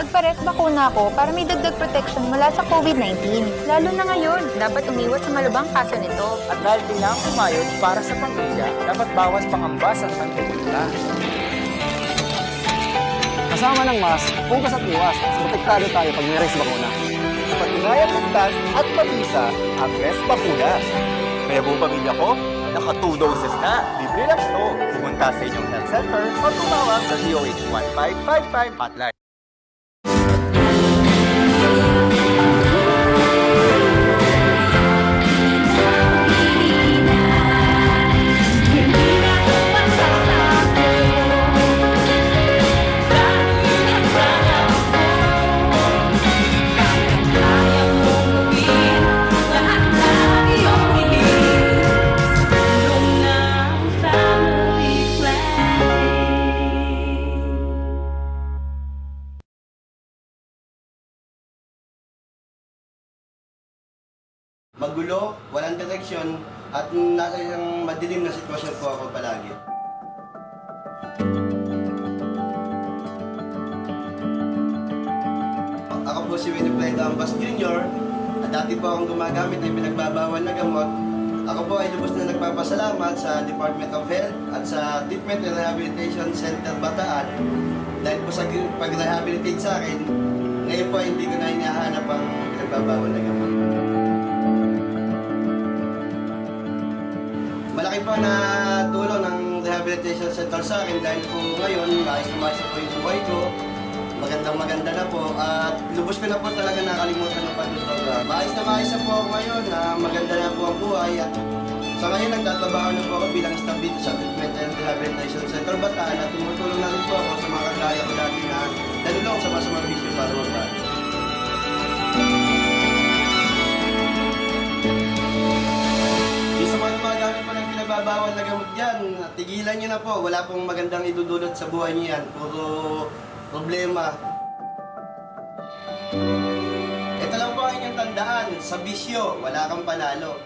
Nagpares bakuna ako para may dagdag protection mula sa COVID-19. Lalo na ngayon, dapat umiwas sa malubang kaso nito. At dahil kailangang kumayod para sa pamilya, dapat bawas pangambas ang pagkukunla. Kasama ng mask, hugas at iwas, protektado tayo pag may res bakuna. Patunayang ligtas at mabisa ang res bakuna. Kaya buong pamilya ko, naka 2 doses na. Libre lang ito. Pumunta sa inyong health center o tumawag sa DOH 1555 hotline. Magulo, walang direksyon, at nasa isang madilim na sitwasyon po ako palagi. Ako po si Winifred Ambas Jr. at dati po akong gumagamit ng pinagbabawal na gamot. Ako po ay lubos na nagpapasalamat sa Department of Health at sa Treatment and Rehabilitation Center Bataan dahil po sa pag-rehabilitate sa akin, ngayon po hindi ko na hinahanap ang pinagbabawal na gamot. Malaki po na tulong ng rehabilitation center sa akin dahil po ngayon, maayos na maayos po yung buhay ko. Magandang-maganda na po at lubos ko na po talaga nakalimutan ng pagdodroga. Maayos na po ako ngayon na maganda na po ang buhay at sa ngayon nagtatrabaho na po ako bilang staff dito sa Treatment and Rehabilitation Center Bataan at tumutulong na rin po ako sa mga kagaya ko dati na nalulong sa masamang bisyo para magbago. Sa mga gumagamit po ng pinagbabawal na gamot dyan, tigilan nyo na po. Wala pong magandang idudulot sa buhay nyo yan. Puro problema. Ito lang po ang inyong tandaan. Sa bisyo, wala kang panalo.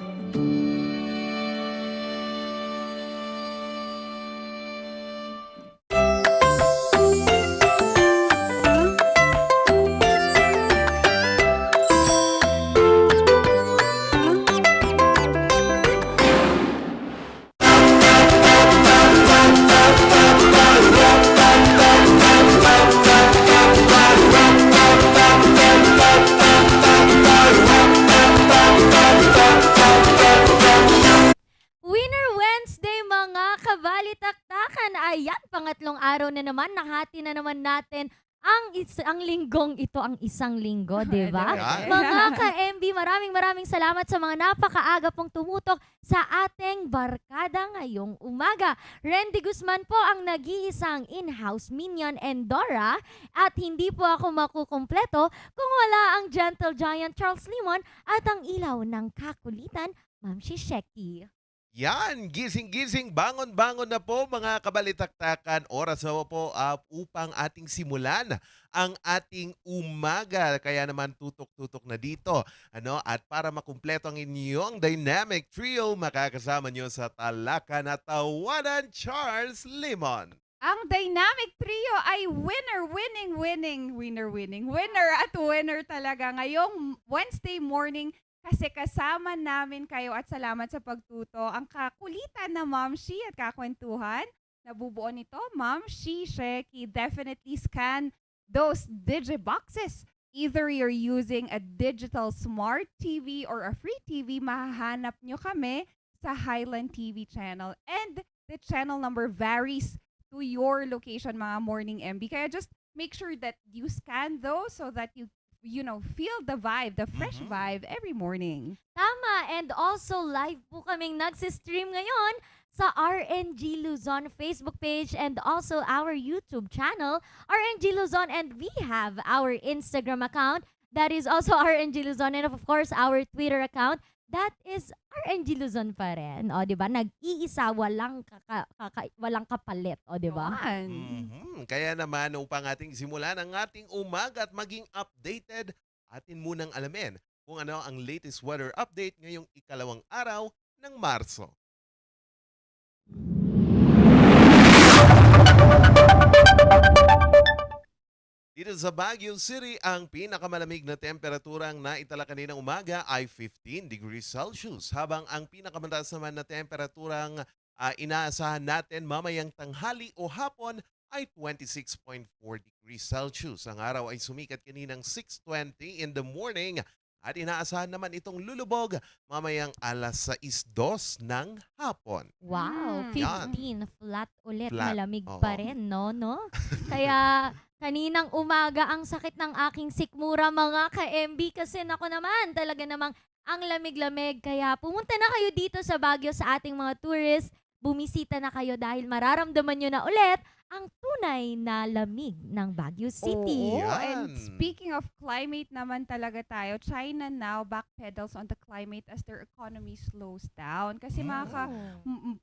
Ayan, pangatlong araw na naman, nahati na naman natin ang linggong ito, ang isang linggo, di ba? Mga ka-MB, maraming salamat sa mga napakaaga pong tumutok sa ating barkada ngayong umaga. Randy Guzman po ang nag-iisang in-house minion and Dora at hindi po ako makukumpleto kung wala ang gentle giant Charles Limon at ang ilaw ng kakulitan, Ma'am Shisheki. Yan, gising-gising, bangon-bangon na po mga kabalitaktakan. Oras na po upang ating simulan ang ating umaga. Kaya naman tutok-tutok na dito. At para makumpleto ang inyong dynamic trio, makakasama nyo sa Talakan at Tawanan, Charles Limon. Ang dynamic trio ay winner at winner talaga ngayong Wednesday morning. Kasi kasama namin kayo at salamat sa pagtuto. Ang kakulitan na Ma'am Shi at kakwentuhan, nabubuo nito, Ma'am Shi, Sheki, definitely scan those digiboxes. Either you're using a digital smart TV or a free TV, mahahanap nyo kami sa Highland TV channel. And the channel number varies to your location, mga morning MB. Kaya just make sure that you scan those so that you feel the vibe, the fresh vibe every morning. Tama, and also live po kaming nagsistream ngayon sa RNG Luzon Facebook page and also our YouTube channel, RNG Luzon, and we have our Instagram account, that is also RNG Luzon, and of course our Twitter account, that is RNG Luzon pa rin. O, diba? Nag-iisa, walang kapalit. O, diba? Kaya naman, upang ating simulan ang ating umaga at maging updated, atin munang alamin kung ano ang latest weather update ngayong ikalawang araw ng Marso. Dito sa Baguio City, ang pinakamalamig na temperaturang naitala kaninang umaga ay 15 degrees Celsius. Habang ang pinakamataas naman na temperaturang inaasahan natin mamayang tanghali o hapon ay 26.4 degrees Celsius. Ang araw ay sumikat kaninang 6:20 in the morning at inaasahan naman itong lulubog mamayang alas 6:02 ng hapon. Wow, Yan. 15 flat ulit, Flat, malamig oo. pa rin, no? Kaya kaninang umaga ang sakit ng aking sikmura mga ka-MB kasi nako naman, talaga namang ang lamig-lamig. Kaya pumunta na kayo dito sa Baguio sa ating mga tourists. Bumisita na kayo dahil mararamdaman nyo na ulit ang tunay na lamig ng Baguio City. Oo, Yan. and speaking of climate naman talaga tayo, China now backpedals on the climate as their economy slows down. Kasi mga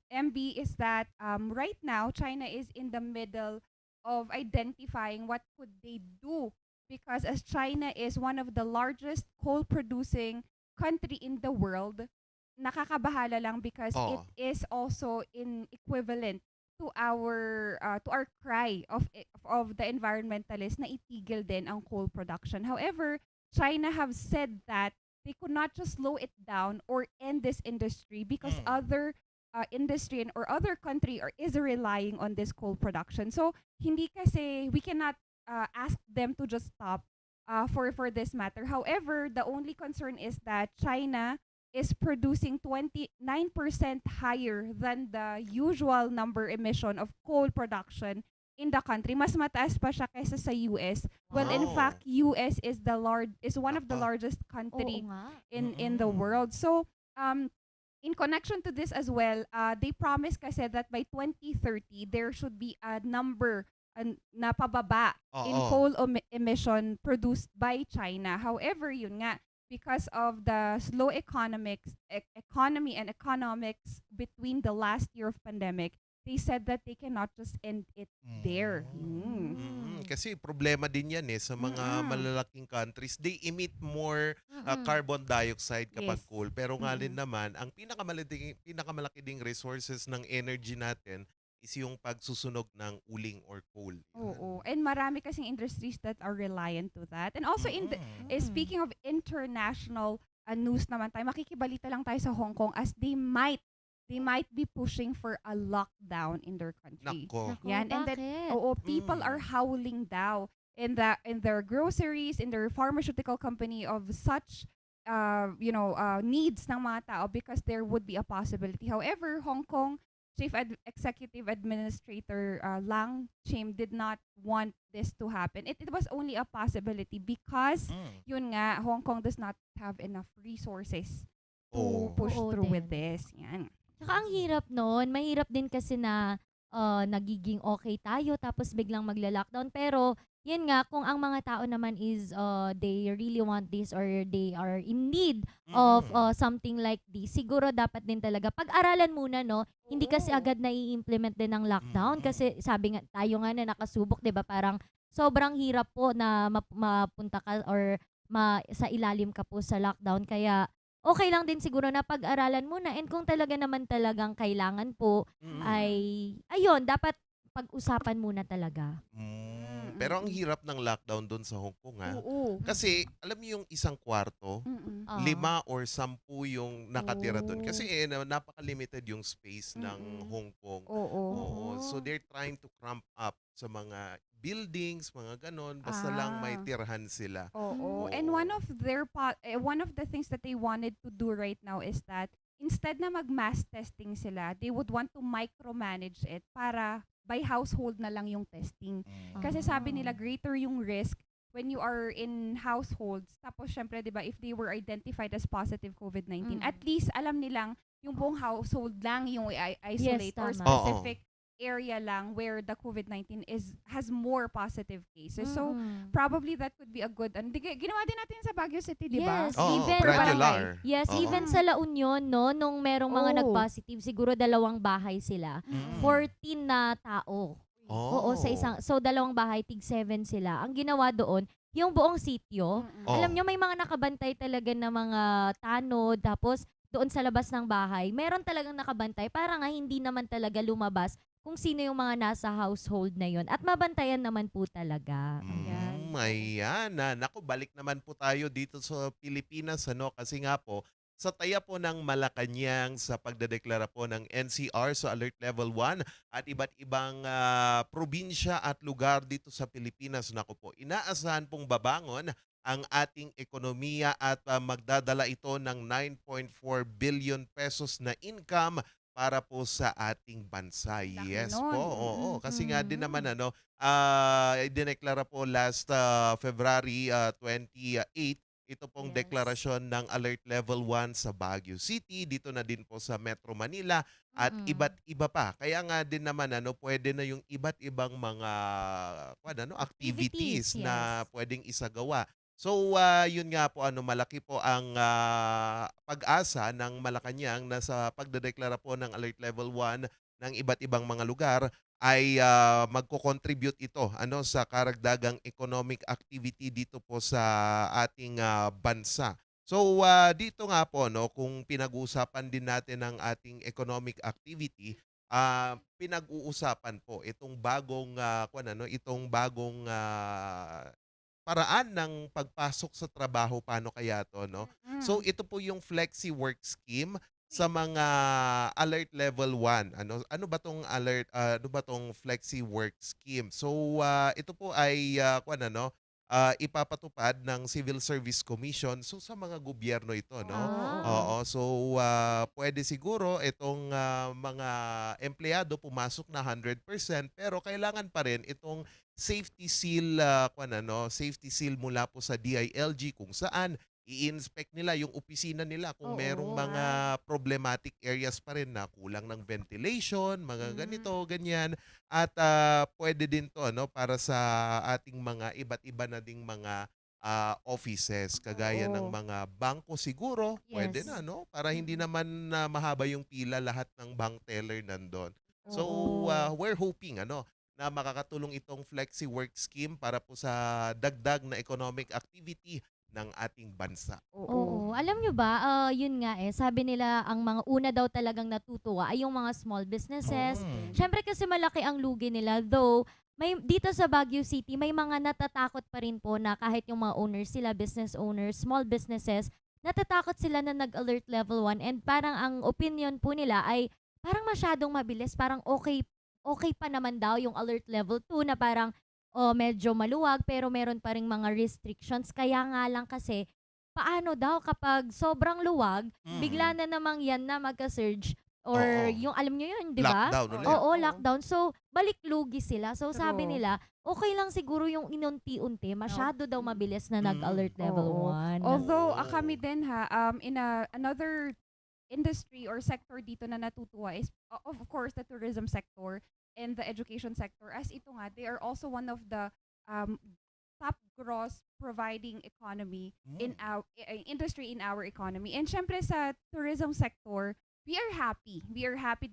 MB is that right now, China is in the middle of identifying what could they do. Because as China is one of the largest coal-producing country in the world, nakakabahala lang because it Oo. is also in equivalent to our cry of the environmentalists na itigil din ang coal production. However, China have said that they could not just slow it down or end this industry because other industry or other country is relying on this coal production. So hindi kasi we cannot ask them to just stop for this matter. However, the only concern is that China is producing 29% higher than the usual number emission of coal production in the country. Mas mataas pa siya kaysa sa US. Well, in Wow. fact, US is one of the Nako. largest Oo country nga. in the world. So, in connection to this as well, they promise kasi that by 2030 there should be a number na pababa in Oo. coal emission produced by China. However, yun nga, because of the slow economy and economics between the last year of pandemic, they said that they cannot just end it there. Kasi problema din yan sa mga malalaking countries. They emit more carbon dioxide kapag Yes. coal. Pero nga rin naman, ang pinakamalaki ding resources ng energy natin is yung pagsusunog ng uling or coal. Oo. And marami kasing industries that are reliant to that. And also speaking of international news naman tayo, makikibalita lang tayo sa Hong Kong as they might be pushing for a lockdown in their country. Nako. Naku, Yan, and then bakit? people are howling daw in their groceries, in their pharmaceutical company of such needs ng mga tao because there would be a possibility. However, Hong Kong Executive Administrator Lang Chim did not want this to happen. It was only a possibility because yun nga, Hong Kong does not have enough resources to Oo. push Oo through din. with this. Yan. Tsaka ang hirap nun. Mahirap din kasi na nagiging okay tayo tapos biglang magla-lockdown. Pero yan nga, kung ang mga tao naman is they really want this or they are in need of something like this, siguro dapat din talaga pag-aralan muna, no? Hindi kasi agad na i-implement din ng lockdown kasi sabi nga tayo nga na nakasubok, 'di ba? Parang sobrang hirap po na mapunta ka or sa ilalim ka po sa lockdown. Kaya okay lang din siguro na pag-aralan muna and kung talaga naman talagang kailangan po ay ayun, dapat pag-usapan muna talaga. Pero ang hirap ng lockdown doon sa Hong Kong Oo. Kasi alam niyo yung isang kwarto, 5 or 10 yung nakatira doon. Kasi napaka-limited yung space ng Hong Kong. Oo. So they're trying to cramp up sa mga buildings, mga ganon. Basta lang may tirahan sila. Oo. Oo. And one of the things that they wanted to do right now is that instead na mag-mass testing sila, they would want to micromanage it para by household na lang yung testing. Kasi sabi nila greater yung risk when you are in households. Tapos syempre, 'di ba, if they were identified as positive COVID-19, at least alam nilang yung buong household lang yung isolate or tama. specific area lang where the COVID-19 has more positive cases. So probably that could be a good ginawa din natin sa Baguio City, di ba? Yes, Oo, even granular. Yes, Oo. even sa La Union, no, nung merong mga Oo. nag-positive, siguro 2 bahay sila. 14 na tao. Oo, sa isang, so 2 bahay, tig 7 sila. Ang ginawa doon, yung buong sitio, alam nyo, may mga nakabantay talaga na mga tanod, tapos doon sa labas ng bahay, meron talagang nakabantay para nga hindi naman talaga lumabas kung sino yung mga nasa household na yon at mabantayan naman po talaga. Ayan. Naku, balik naman po tayo dito sa Pilipinas, ano, kasi nga po, sa taya po ng Malacanang sa pagdedeklara po ng NCR sa Alert Level 1 at iba't ibang probinsya at lugar dito sa Pilipinas, naku po, inaasahan pong babangon ang ating ekonomiya at magdadala ito ng 9.4 billion pesos na income para po sa ating bansa. Laki Yes nun. po, oo. Kasi nga din naman idineklara po last February 28 ito pong Yes. deklarasyon ng Alert Level 1 sa Baguio City, dito na din po sa Metro Manila at iba't iba pa. Kaya nga din naman pwede na yung iba't ibang mga activities Activities, na yes. pwedeng isagawa. So, yun nga po, malaki po ang pag-asa ng Malacanang na sa pagdedeklara po ng Alert Level 1 ng iba't ibang mga lugar ay magko-contribute ito sa karagdagang economic activity dito po sa ating bansa. So, dito nga po, kung pinag-uusapan din natin ang ating economic activity, pinag-uusapan po itong bagong paraan ng pagpasok sa trabaho, paano kaya 'to, no? So ito po yung Flexi Work Scheme sa mga Alert Level 1. Ano ba tong Flexi Work Scheme? So ito po ay ipapatupad ng Civil Service Commission so sa mga gobyerno ito, no? Oo, so pwede siguro itong mga empleyado pumasok na 100% pero kailangan pa rin itong safety seal safety seal mula po sa DILG kung saan i-inspect nila yung opisina nila kung merong mga problematic areas pa rin na kulang ng ventilation, mga ganito, ganyan. At pwede din to para sa ating mga iba't iba na ding mga offices kagaya ng mga bangko siguro, pwede Yes. na, no? Para hindi naman mahaba yung pila, lahat ng bank teller nandun. So we're hoping na makakatulong itong Flexi Work Scheme para po sa dagdag na economic activity ng ating bansa. Oo. Alam nyo ba, yun nga sabi nila ang mga una daw talagang natutuwa ay yung mga small businesses. Siyempre kasi malaki ang lugi nila. Though, dito sa Baguio City, may mga natatakot pa rin po na kahit yung mga owners sila, business owners, small businesses, natatakot sila na nag-alert level 1 and parang ang opinion po nila ay parang masyadong mabilis, parang okay pa naman daw yung alert level 2 na parang medyo maluwag pero meron pa ring mga restrictions. Kaya nga lang kasi, paano daw kapag sobrang luwag, bigla na namang yan na magka-surge or yung alam nyo yun, di ba? Lockdown ulit. Oo, lockdown. So, balik lugi sila. So, sabi True. nila, okay lang siguro yung inunti-unti. Masyado daw mabilis na nag-alert level 1. Although kami din in another industry or sector dito na natutuwa is of course the tourism sector and the education sector, as ito nga they are also one of the top gross providing economy in our industry in our economy. And syempre sa tourism sector, we are happy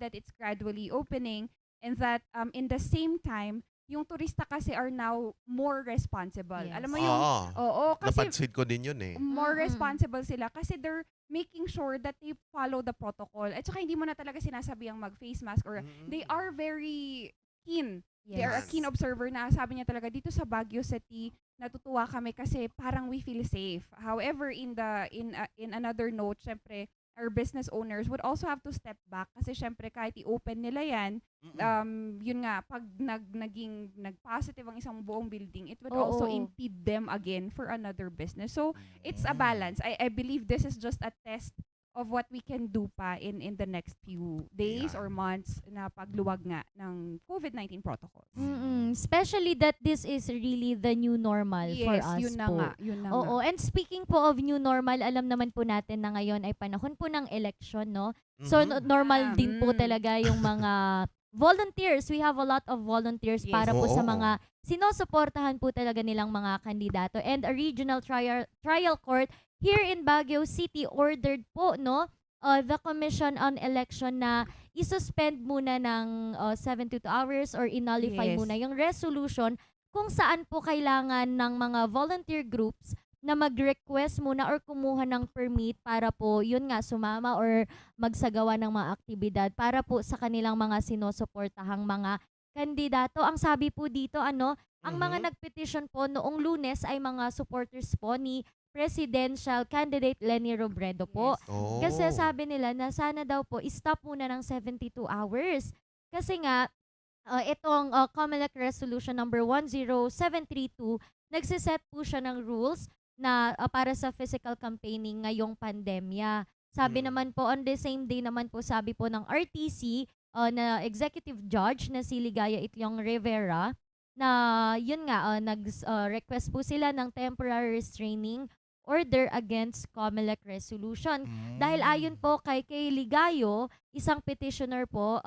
that it's gradually opening and that in the same time yung turista kasi are now more responsible. Yes. Alam mo yung kasi Napansin ko din yun more responsible sila kasi they're making sure that they follow the protocol. At saka hindi mo na talaga sinasabi ang mag-face mask or they are very keen. They are a keen observer na sabi niya talaga dito sa Baguio City natutuwa kami kasi parang we feel safe. However, in another note, syempre our business owners would also have to step back kasi syempre kahit i-open nila yan, yun nga, pag naging nag-positive ang isang buong building, it would also impede them again for another business. So, it's a balance. I believe this is just a test of what we can do pa in the next few days or months na pagluwag nga ng COVID-19 protocols. Especially that this is really the new normal for us yun na po. nga. Yun na Oo, nga. and speaking po of new normal, alam naman po natin na ngayon ay panahon po ng election, no? So, normal din po talaga yung mga volunteers. We have a lot of volunteers Yes. para po sa Oo. mga sinusuportahan po talaga nilang mga kandidato. And a regional trial court here in Baguio City ordered po, no, the Commission on Election na isuspend muna ng 72 hours or inullify Yes. muna yung resolution kung saan po kailangan ng mga volunteer groups na mag-request muna or kumuha ng permit para po, yun nga, sumama or magsagawa ng mga aktibidad para po sa kanilang mga sinusuportahang mga kandidato. Ang sabi po dito, ang mga nagpetition po noong Lunes ay mga supporters po ni presidential candidate Leni Robredo po. Oh. Kasi sabi nila na sana daw po stop muna ng 72 hours. Kasi nga, itong COMELEC Resolution number 10732, nagsiset po siya ng rules na para sa physical campaigning ngayong pandemya. Sabi naman po, on the same day naman po, sabi po ng RTC na executive judge na si Ligaya Itliong Rivera, na yun nga, nag-request po sila ng temporary restraining order against COMELEC resolution. Dahil ayon po kay Ligayo, isang petitioner po,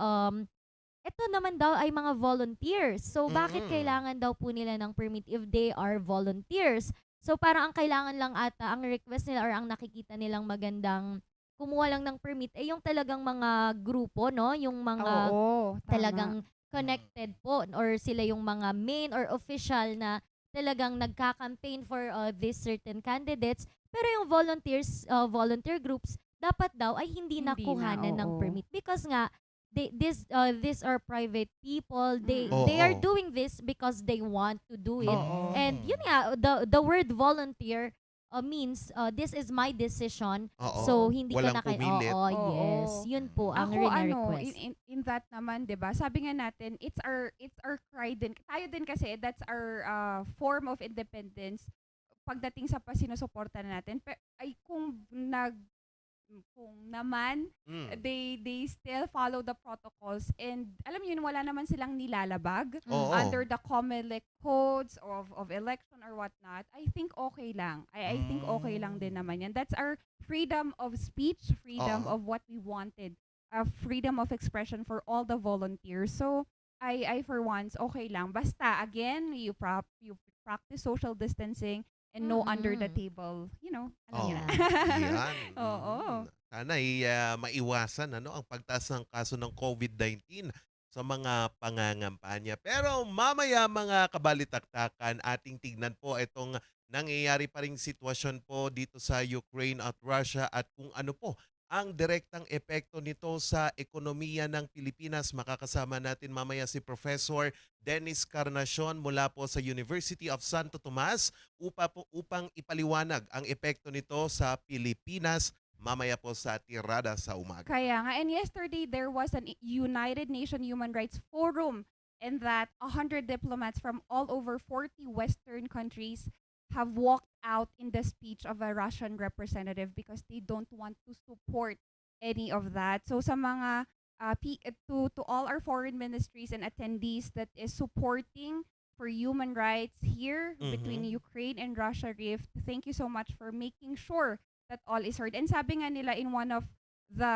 ito naman daw ay mga volunteers. So, bakit kailangan daw po nila ng permit if they are volunteers? So, parang ang kailangan lang ata, ang request nila or ang nakikita nilang magandang kumuha lang ng permit ay yung talagang mga grupo, no? Yung mga Oo, tama. talagang connected po or sila yung mga main or official na talagang nagka-campaign for these certain candidates. Pero yung volunteers, volunteer groups, dapat daw ay hindi Hindi nakuhanan na, ng oo. permit because nga these are private people. They Oo. are doing this because they want to do it. Oo. And yun nga, the word volunteer means this is my decision. Oo. So hindi Walang ka na pumilit. Oo, Oo. yes. Yun po ang Ako request. in that naman, 'di ba? Sabi nga natin, it's our cry din. Tayo din kasi that's our form of independence pagdating sa sinusuporta natin. Ay kung naman they still follow the protocols and alam niyo yun, wala naman silang nilalabag Oo. under the COMELEC codes of election or whatnot. I think okay lang. I think okay lang din naman yan. That's our freedom of speech, freedom Oo. of what we wanted, freedom of expression for all the volunteers. So I for once okay lang. Basta again, you practice social distancing and no under the table. You know, alam Oo. niyo na. Yan. Oo. Sana maiwasan ang pagtaas ng kaso ng COVID-19 sa mga pangangampanya. Pero mamaya mga kabalitaktakan, ating tignan po itong nangyayari pa ring sitwasyon po dito sa Ukraine at Russia at kung ano po ang direktang epekto nito sa ekonomiya ng Pilipinas. Makakasama natin mamaya si Professor Dennis Carnacion mula po sa University of Santo Tomas upang ipaliwanag ang epekto nito sa Pilipinas mamaya po sa Tirada sa Umaga. Kaya nga, and yesterday there was an United Nations Human Rights Forum and that 100 diplomats from all over 40 Western countries have walked out in the speech of a Russian representative because they don't want to support any of that. So sa mga to all our foreign ministries and attendees that is supporting for human rights here between Ukraine and Russia rift, thank you so much for making sure that all is heard. And sabi nga nila in one of the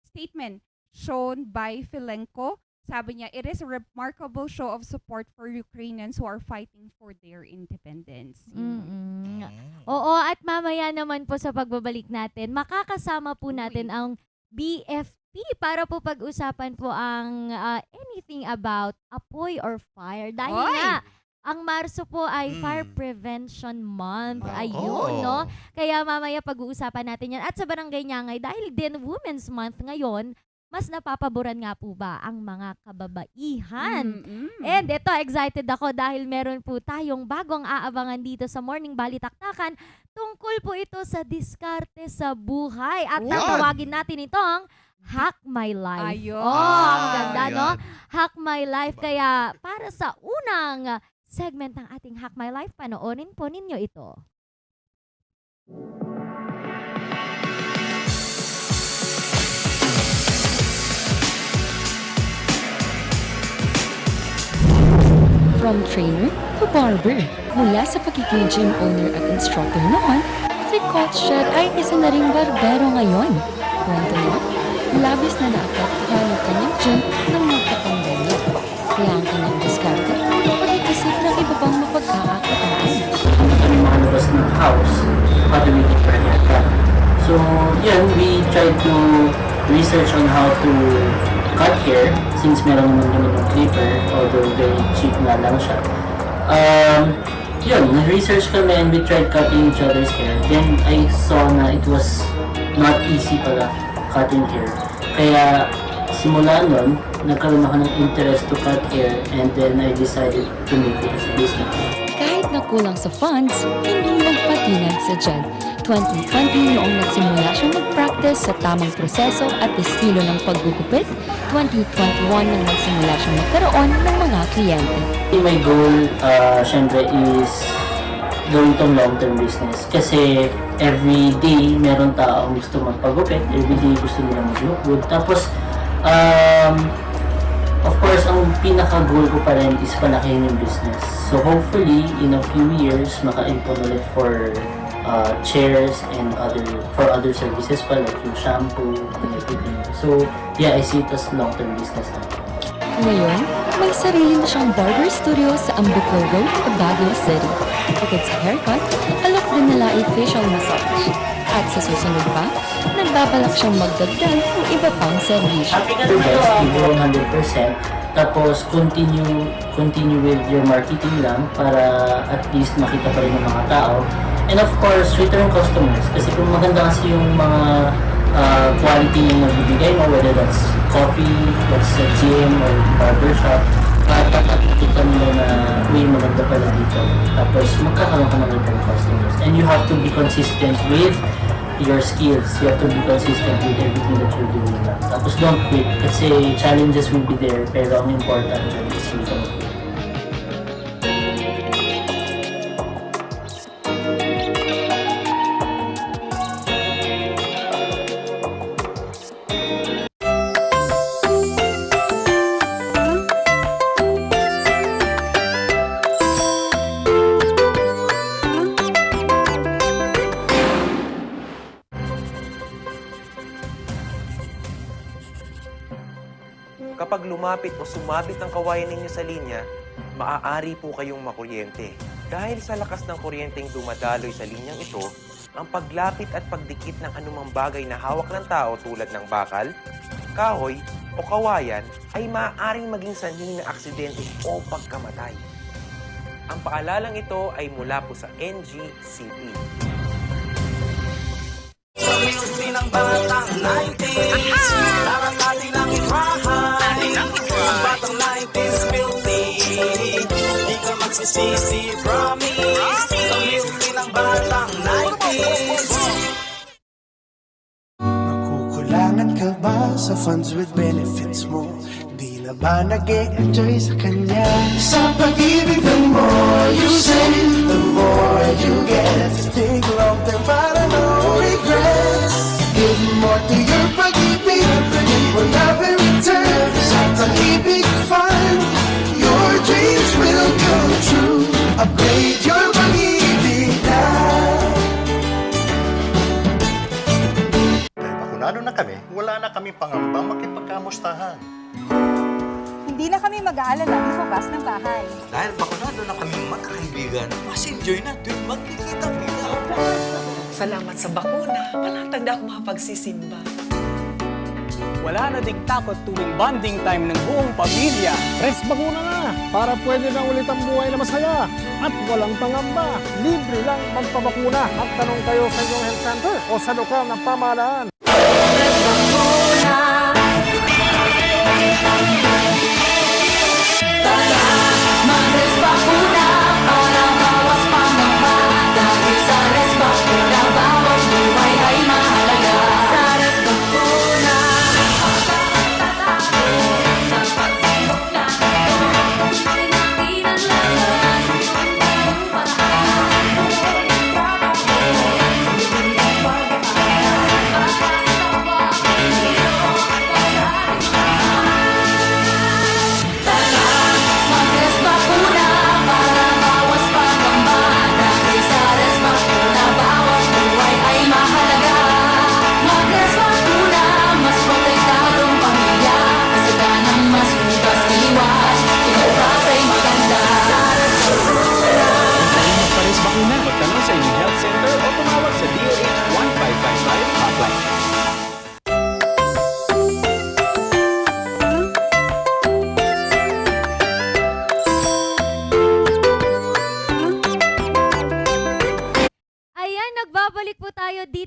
statement shown by Filenko, sabi niya, it is a remarkable show of support for Ukrainians who are fighting for their independence. Oo, at mamaya naman po sa pagbabalik natin, makakasama po natin ang BFP para po pag-usapan po ang anything about apoy or fire. Dahil Oy! nga, ang Marso po ay Fire Prevention Month. Nako. Ayun, no? Kaya mamaya pag-uusapan natin yan. At sa Barangay Nyangay, dahil din Women's Month ngayon, mas napapaboran nga po ba ang mga kababaihan? And ito, excited ako dahil meron po tayong bagong aabangan dito sa Morning Balitaktakan. Tungkol po ito sa diskarte sa buhay. At Yan! tatawagin natin itong Hack My Life. Ayun. Ang ganda, no? Ayan. Hack My Life. Kaya para sa unang segment ng ating Hack My Life, panoorin po ninyo ito. From trainer to barber, mula sa pagiging gym owner at instructor noon, si Coach Shed ay isa na ring barbero ngayon. Kwento niya, labis na naapektuhan ang kanyang gym ng magkapandemya. Kaya ang kanyang diskarte, pag-iisip ng iba pang mapagkakakitaan. Kami mga labas ng house, how do we prepare that? So, yun, we tried to research on how to cut hair since meron naman kami ng clipper, although very cheap na lang siya. yun, research kami and we tried cutting each other's hair. Then I saw na it was not easy pala cutting hair. Kaya simula nun, nagkaroon ako ng interest to cut hair and then I decided to make it as a business. Kahit na kulang sa funds, hindi nagpatinag sa Jed. 2020 noong nagsimula siyang mag-practice sa tamang proseso at estilo ng paggugupit, 2021 nang nagsimula siyang magkaroon ng mga kliyente. My goal, syempre, is gawin tong long-term business. Kasi every day, meron taong gusto magpagupit. Every day, gusto nila mag-look good. Tapos, of course, ang pinaka-goal ko pa rin is palakihin yung business. So hopefully, in a few years, maka-impon ulit for chairs and other services pa, like yung shampoo and everything. So yeah, I see it as long-term business na. Ngayon, may sarili na siyang barber studio sa Ambuco Road, Baguio City. Bukod sa haircut, alok din nila ay facial massage. At sa susunod pa, nagbabalak siyang magdagdag ng iba pang serbisyo. Your best, give 100%. Tapos continue with your marketing lang para at least makita pa rin ng mga tao. And of course, return customers. Kasi kung maganda kasi yung mga quality yung nagbibigay mo, whether that's coffee, that's a gym, or barbershop, at nakita nila na may maganda pala dito. Tapos magkakaroon ka ng return customers. And you have to be consistent with your skills. You have to be consistent with everything that you're doing. Tapos don't quit kasi challenges will be there, pero ang important dyan is you don't quit. Kapag lumapit o sumabit ang kawayan ninyo sa linya, maaari po kayong makuryente. Dahil sa lakas ng kuryenteng dumadaloy sa linyang ito, ang paglapit at pagdikit ng anumang bagay na hawak ng tao tulad ng bakal, kahoy o kawayan ay maaaring maging sanhi ng aksidente o pagkamatay. Ang paalalang ito ay mula po sa NGCP. Sa music ng batang 90s, natin ang itrahay. Ang batang 90s filthy, di ka magsisisi, promise. Sa music ng batang 90s. Nakukulangan ka ba sa funds with benefits mo? Di na ba nag-e-enjoy sa kanya? Sa pag-ibig, the more you save, the more you get. Think long term para no regrets. Give more to your pag-ibig, and will have a return. Sa pag-ibig fund, your dreams will come true. Upgrade your pag-ibig na. Dahil bakunado na kami, wala na kami pangambang makipagkamustahan. Hindi na kami mag-aalala lumabas ng bahay. Dahil bakunado na kami magkakaibigan, mas enjoy na tuwing magkikita-kita. Salamat sa bakuna, panatag na ako makapagsisimba. Wala na ding takot tuwing bonding time ng buong pamilya. Rest bakuna na para pwede na ulit ang buhay na masaya at walang pangamba. Libre lang magpabakuna at tanong kayo sa inyong health center o sa lokal na pamahalaan.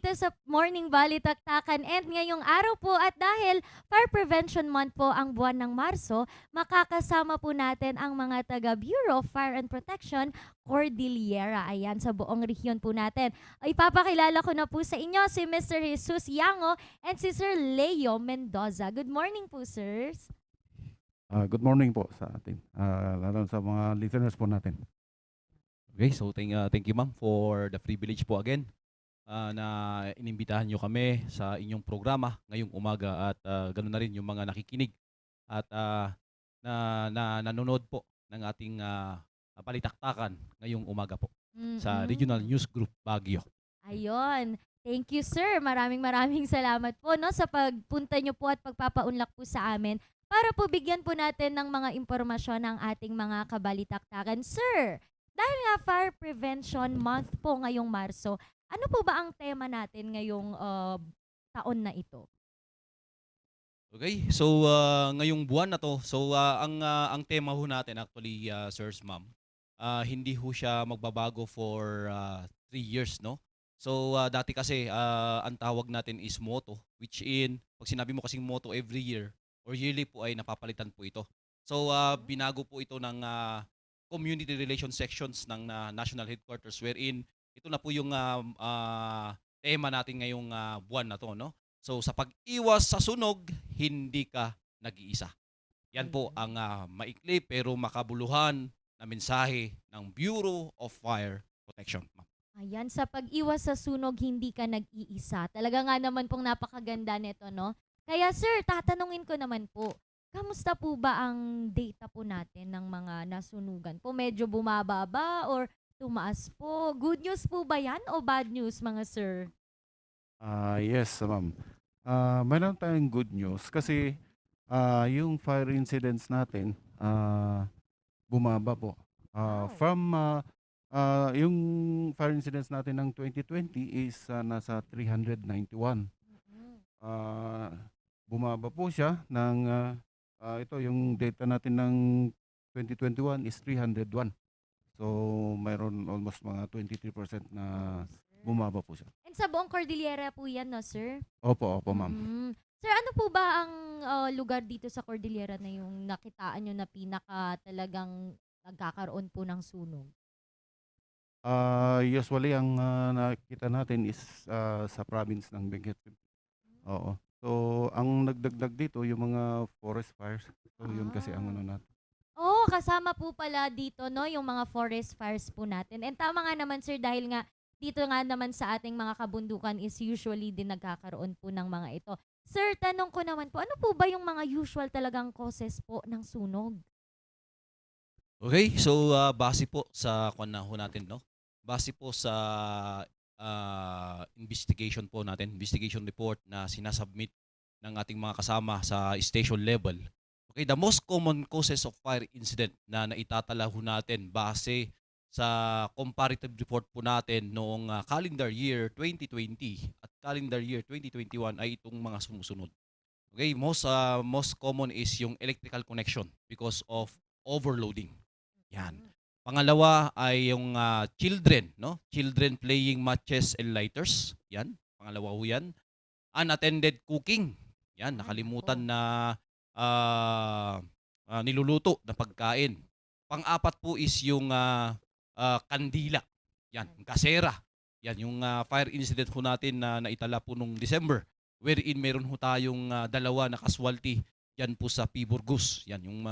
dito sa Morning Balitaktakan. And ngayong araw po at dahil Fire Prevention Month po ang buwan ng Marso, makakasama po natin ang mga taga Bureau of Fire and Protection Cordillera. Ayan, sa buong rehiyon po natin. Ipapakilala ko na po sa inyo si Mr. Jesus Yango and si Sir Leo Mendoza. Good morning po, sirs. Good morning po sa atin, lalo sa mga listeners po natin. Okay, so thank you ma'am for the privilege po again na inimbitahan nyo kami sa inyong programa ngayong umaga at ganoon na rin yung mga nakikinig at na nanonood po ng ating balitaktakan ngayong umaga po sa Regional News Group Baguio. Ayun. Thank you, sir. Maraming salamat po no, sa pagpunta nyo po at pagpapaunlak po sa amin para po bigyan po natin ng mga impormasyon ng ating mga kabalitaktakan. Sir, dahil nga Fire Prevention Month po ngayong Marso, ano po ba ang tema natin ngayong taon na ito? Okay, so ngayong buwan na to, so ang tema ho natin actually, sirs, ma'am, hindi ho siya magbabago for 3 years, no? So dati kasi ang tawag natin is motto, which in pag sinabi mo kasing motto every year or yearly po ay napapalitan po ito. So binago po ito ng community relations sections ng national headquarters wherein ito na po yung tema natin ngayong buwan na to, no? So sa pag-iwas sa sunog, hindi ka nag-iisa. Yan po ang maikli pero makabuluhan na mensahe ng Bureau of Fire Protection. Ayan, sa pag-iwas sa sunog, hindi ka nag-iisa. Talaga nga naman pong napakaganda nito, no? Kaya sir, tatanungin ko naman po, kamusta po ba ang data po natin ng mga nasunugan po? Medyo bumaba ba or tumaas po? Good news po ba yan o bad news, mga sir? Yes, ma'am. Mayroon tayong good news kasi yung fire incidents natin bumaba po. From yung fire incidents natin ng 2020 is nasa 391. Bumaba po siya ng ito yung data natin ng 2021 is 301. So mayroon almost mga 23% na bumaba po siya. And sa buong Cordillera po yan, no, sir? Opo, ma'am. Sir, ano po ba ang lugar dito sa Cordillera na yung nakitaan nyo na pinaka talagang nagkakaroon po ng sunog? Usually ang nakita natin is sa province ng Benguet. Oo. So ang nagdagdag dito yung mga forest fires. So yun kasi ang ano natin. Oh, kasama po pala dito, no, yung mga forest fires po natin. And tama nga naman, sir, dahil nga dito nga naman sa ating mga kabundukan is usually din nagkakaroon po ng mga ito. Sir, tanong ko naman po, ano po ba yung mga usual talagang causes po ng sunog? Okay, so base po sa kunaho natin, no? Base po sa investigation po natin, investigation report na sinasubmit ng ating mga kasama sa station level. Okay, the most common causes of fire incident na naitatala ho natin base sa comparative report po natin noong calendar year 2020 at calendar year 2021 ay itong mga sumusunod. Okay, most common is yung electrical connection because of overloading. Yan. Pangalawa ay yung children, no? Children playing matches and lighters. Yan. Pangalawa ho yan. Unattended cooking. Yan, nakalimutan na niluluto na pagkain. Pang-apat po is yung kandila. Yan, gasera. Yan, yung fire incident ho natin na naitala po nung December wherein meron ho tayong dalawa na casualty yan po sa P. Burgos. Yan, yung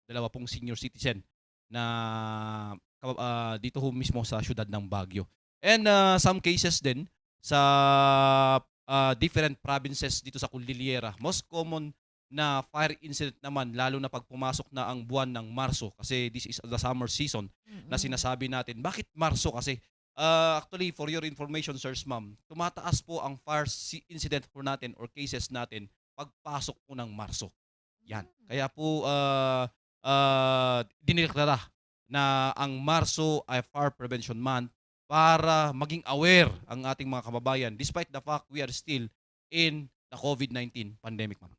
dalawa pong senior citizen na dito ho mismo sa syudad ng Baguio. And some cases din sa different provinces dito sa Cordillera. Most common na fire incident naman lalo na pag pumasok na ang buwan ng Marso kasi this is the summer season na sinasabi natin. Bakit Marso? Kasi actually for your information, sirs, ma'am, tumataas po ang fire incident po natin or cases natin pagpasok po ng Marso. Yan. Kaya po dineklara na ang Marso ay Fire Prevention Month para maging aware ang ating mga kababayan despite the fact we are still in the COVID-19 pandemic, ma'am.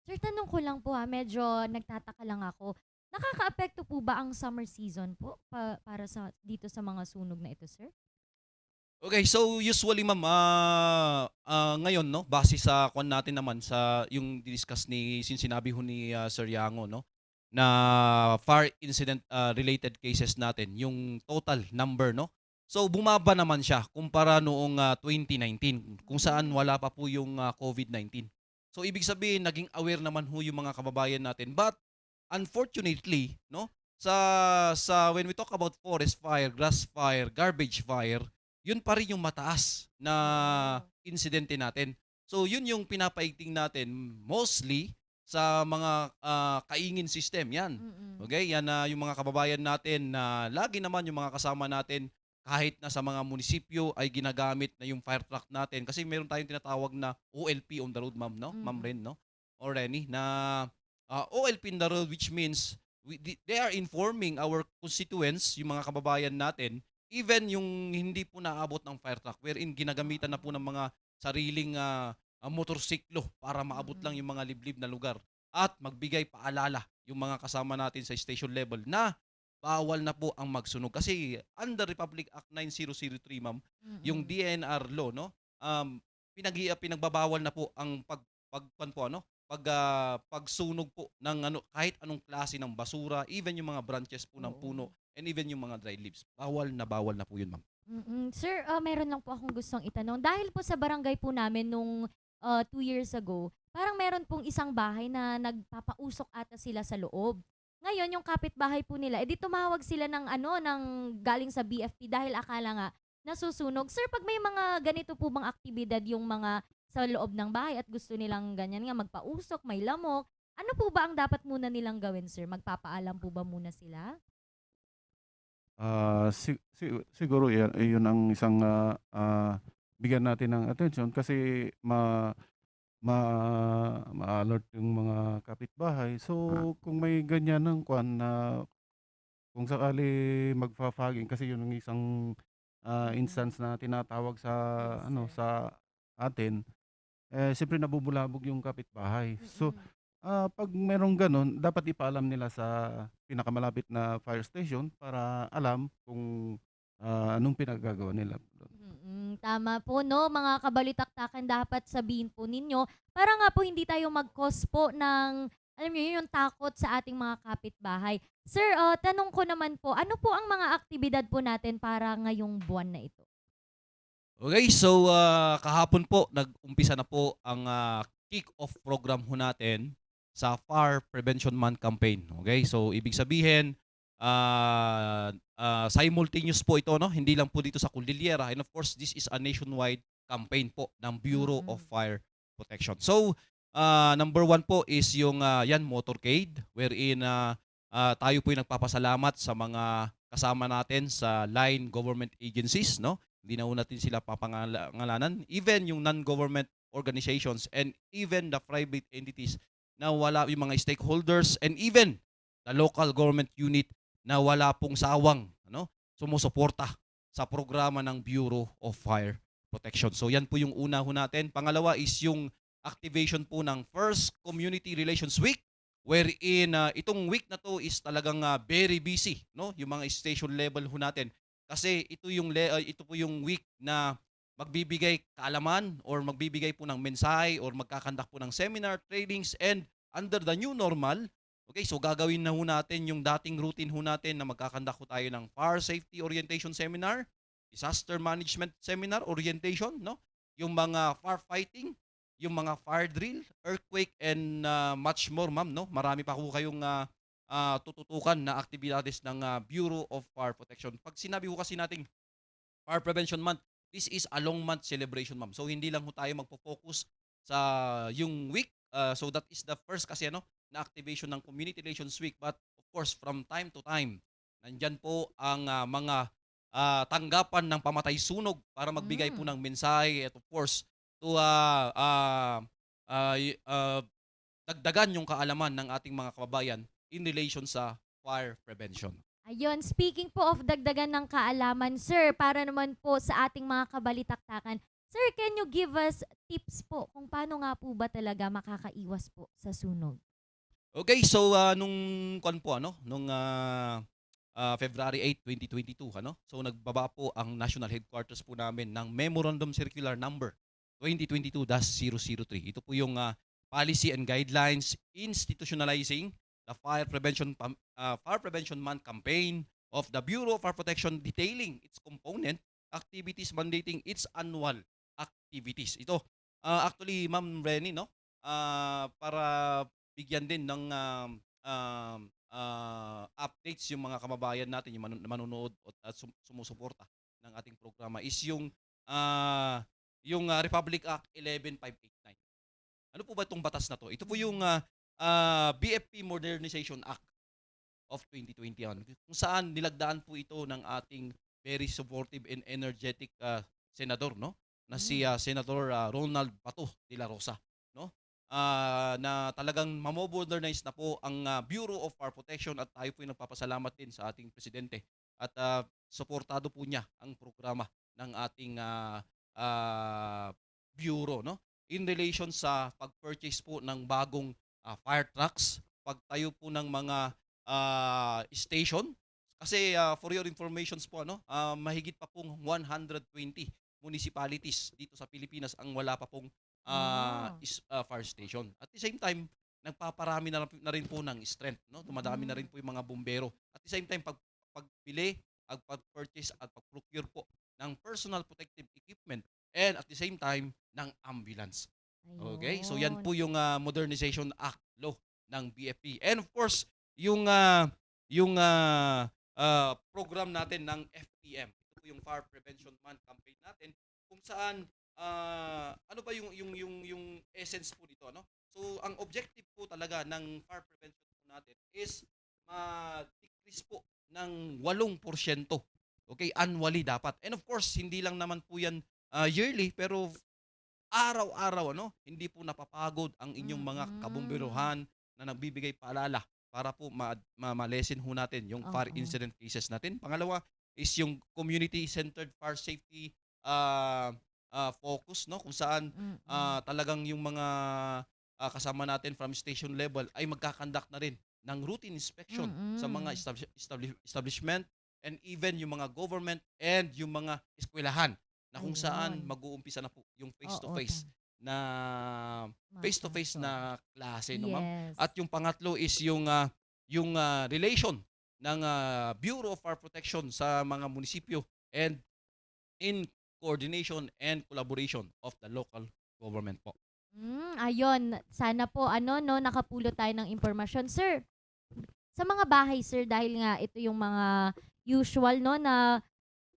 Sir, tanong ko lang po medyo nagtataka lang ako. Nakaka-apekto po ba ang summer season po para sa dito sa mga sunog na ito, sir? Okay, so usually ma'am, ngayon no, base sa kwan natin naman sa yung discuss ni sinabi ho ni Sir Yango no, na fire incident related cases natin, yung total number no. So bumaba naman siya kumpara noong 2019 kung saan wala pa po yung COVID-19. So ibig sabihin naging aware naman ho yung mga kababayan natin. But unfortunately, no, sa when we talk about forest fire, grass fire, garbage fire, yun pa rin yung mataas na insidente natin. So yun yung pinapaigting natin mostly sa mga kaingin system yan. Okay? Yan na yung mga kababayan natin na lagi naman yung mga kasama natin kahit na sa mga munisipyo ay ginagamit na yung fire truck natin kasi meron tayong tinatawag na OLP on the road, ma'am, no? Ma'am Ren, no? Or Renny, na OLP on the road, which means they are informing our constituents, yung mga kababayan natin, even yung hindi po naabot ng fire truck, wherein ginagamitan na po ng mga sariling motorsiklo para maabot lang yung mga liblib na lugar at magbigay paalala yung mga kasama natin sa station level na bawal na po ang magsunog. Kasi under Republic Act 9003, ma'am, yung DNR law, no, pinagbabawal na po ang pagsunog po ng kahit anong klase ng basura, even yung mga branches po ng puno, and even yung mga dry leaves. Bawal na po yun, ma'am. Sir, meron lang po akong gustong itanong. Dahil po sa barangay po namin nung 2 years ago, parang meron pong isang bahay na nagpapausok ata sila sa loob. Ngayon, yung kapitbahay po nila, edi tumawag sila ng galing sa BFP dahil akala nga nasusunog. Sir, pag may mga ganito po bang aktibidad yung mga sa loob ng bahay at gusto nilang ganyan nga magpausok, may lamok, ano po ba ang dapat muna nilang gawin, sir? Magpapaalam po ba muna sila? Siguro yun ang isang bigyan natin ng attention kasi ma-alert yung mga kapitbahay. So kung may ganyan ng kwan na kung sakali magfa-fogging kasi yun ang isang instance na tinatawag sa sa atin, siyempre nabubulabog yung kapitbahay. So pag merong ganun, dapat ipaalam nila sa pinakamalapit na fire station para alam kung anong pinagagawa nila. Tama po, no? Mga kabalitaktakan dapat sabihin po ninyo para nga po hindi tayo mag-cause po ng, alam niyo yung takot sa ating mga kapitbahay. Sir, tanong ko naman po, ano po ang mga aktibidad po natin para ngayong buwan na ito? Okay, so kahapon po, nag-umpisa na po ang kick-off program ho natin sa Fire Prevention Month campaign. Okay, so ibig sabihin, simultaneous po ito, no? Hindi lang po dito sa Cordillera. And of course, this is a nationwide campaign po ng Bureau of Fire Protection. So, number 1 po is yung motorcade, wherein tayo po yung nagpapasalamat sa mga kasama natin sa line government agencies, no? Hindi na natin sila papangalanan. Even yung non-government organizations and even the private entities na wala yung mga stakeholders and even the local government unit na wala pong sawang sumusuporta sa programa ng Bureau of Fire Protection. So yan po yung una ho natin. Pangalawa is yung activation po ng First Community Relations Week, wherein itong week na to is talagang very busy, no? Yung mga station level ho natin. Kasi ito po yung week na magbibigay kaalaman or magbibigay po ng mensahe or magkakandak po ng seminar, trainings, and under the new normal, okay, so gagawin na ho natin yung dating routine ho natin na magkakandak ho tayo ng Fire Safety Orientation Seminar, Disaster Management Seminar Orientation, no? Yung mga firefighting, yung mga fire drill, earthquake, and much more, ma'am, no? Marami pa ho kayong tututukan na aktibidades ng Bureau of Fire Protection. Pag sinabi ho kasi nating Fire Prevention Month, this is a long month celebration, ma'am. So hindi lang ho tayo magpo-focus sa yung week. So that is the first kasi na activation ng Community Relations Week. But of course, from time to time, nandyan po ang mga tanggapan ng pamatay sunog para magbigay po ng mensahe at of course to dagdagan yung kaalaman ng ating mga kababayan in relation sa fire prevention. Ayun, speaking po of dagdagan ng kaalaman, sir, para naman po sa ating mga kabalitaktakan, sir, can you give us tips po kung paano nga po ba talaga makakaiwas po sa sunog? Okay, so nung February 8, 2022. Ano? So nagbaba po ang national headquarters po namin ng Memorandum Circular Number 2022-003. Ito po yung policy and guidelines institutionalizing the Fire Prevention Month campaign of the Bureau of Fire Protection, detailing its component activities, mandating its annual activities. Ito, actually, Ma'am Renny, no? Para bigyan din ng updates yung mga kababayan natin, yung manonood at sumusuporta ng ating programa, is yung Republic Act 11589. Ano po ba itong batas na to? Ito po yung BFP Modernization Act of 2021, kung saan nilagdaan po ito ng ating very supportive and energetic senador, no? Na si Senator Ronald Bato de la Rosa, no? Na talagang mamodernize na po ang Bureau of Fire Protection, at tayo po yung nagpapasalamat din sa ating presidente at suportado po niya ang programa ng ating bureau, no? In relation sa pag-purchase po ng bagong fire trucks, pagtayo po ng mga station, kasi for your information po, ano, mahigit pa pong 120 municipalities dito sa Pilipinas ang wala pa pong fire station. At the same time, nagpaparami na rin po ng strength, no? Dumadami na rin po yung mga bumbero. At the same time, pagbili, pag-purchase at pag-procure po ng personal protective equipment, and at the same time ng ambulance. Okay? So yan po yung Modernization Act law ng BFP. And of course, yung program natin ng FPM. Ito po yung Fire Prevention Month campaign natin, kung saan ano ba yung essence po dito, no? So ang objective po talaga ng fire prevention po natin is ma-decrease po ng 8%. Okay, annually dapat. And of course, hindi lang naman po yan yearly, pero araw-araw, ano, hindi po napapagod ang inyong mga kabumbiruhan na nagbibigay paalala para po ma-lessen ho natin yung fire incident cases natin. Pangalawa is yung community-centered fire safety focus, no, kung saan talagang yung mga kasama natin from station level ay magkakandak na rin ng routine inspection sa mga establishment, and even yung mga government and yung mga eskwelahan, na kung saan mag-uumpisa na po yung face-to-face na klase, no, ma'am? At yung pangatlo is yung relation ng Bureau of Fire Protection sa mga munisipyo, and in coordination and collaboration of the local government po. Ayun, sana po nakapulot tayo ng impormasyon, sir. Sa mga bahay, sir, dahil nga ito yung mga usual, no, na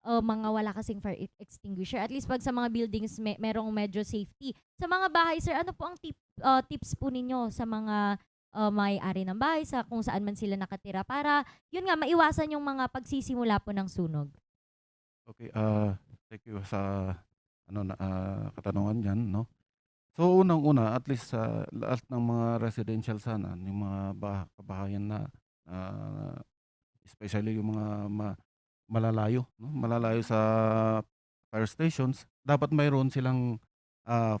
mga wala kasing fire extinguisher. At least pag sa mga buildings merong medyo safety. Sa mga bahay, sir, ano po ang tips po ninyo sa mga may-ari ng bahay, sa kung saan man sila nakatira, para yun nga maiwasan yung mga pagsisimula po ng sunog? Okay, thank you sa katanungan diyan, no. So unang-una, at least sa lahat ng mga residential sana, yung mga kabahayan na especially yung mga malalayo, no? Malalayo sa fire stations, dapat mayroon silang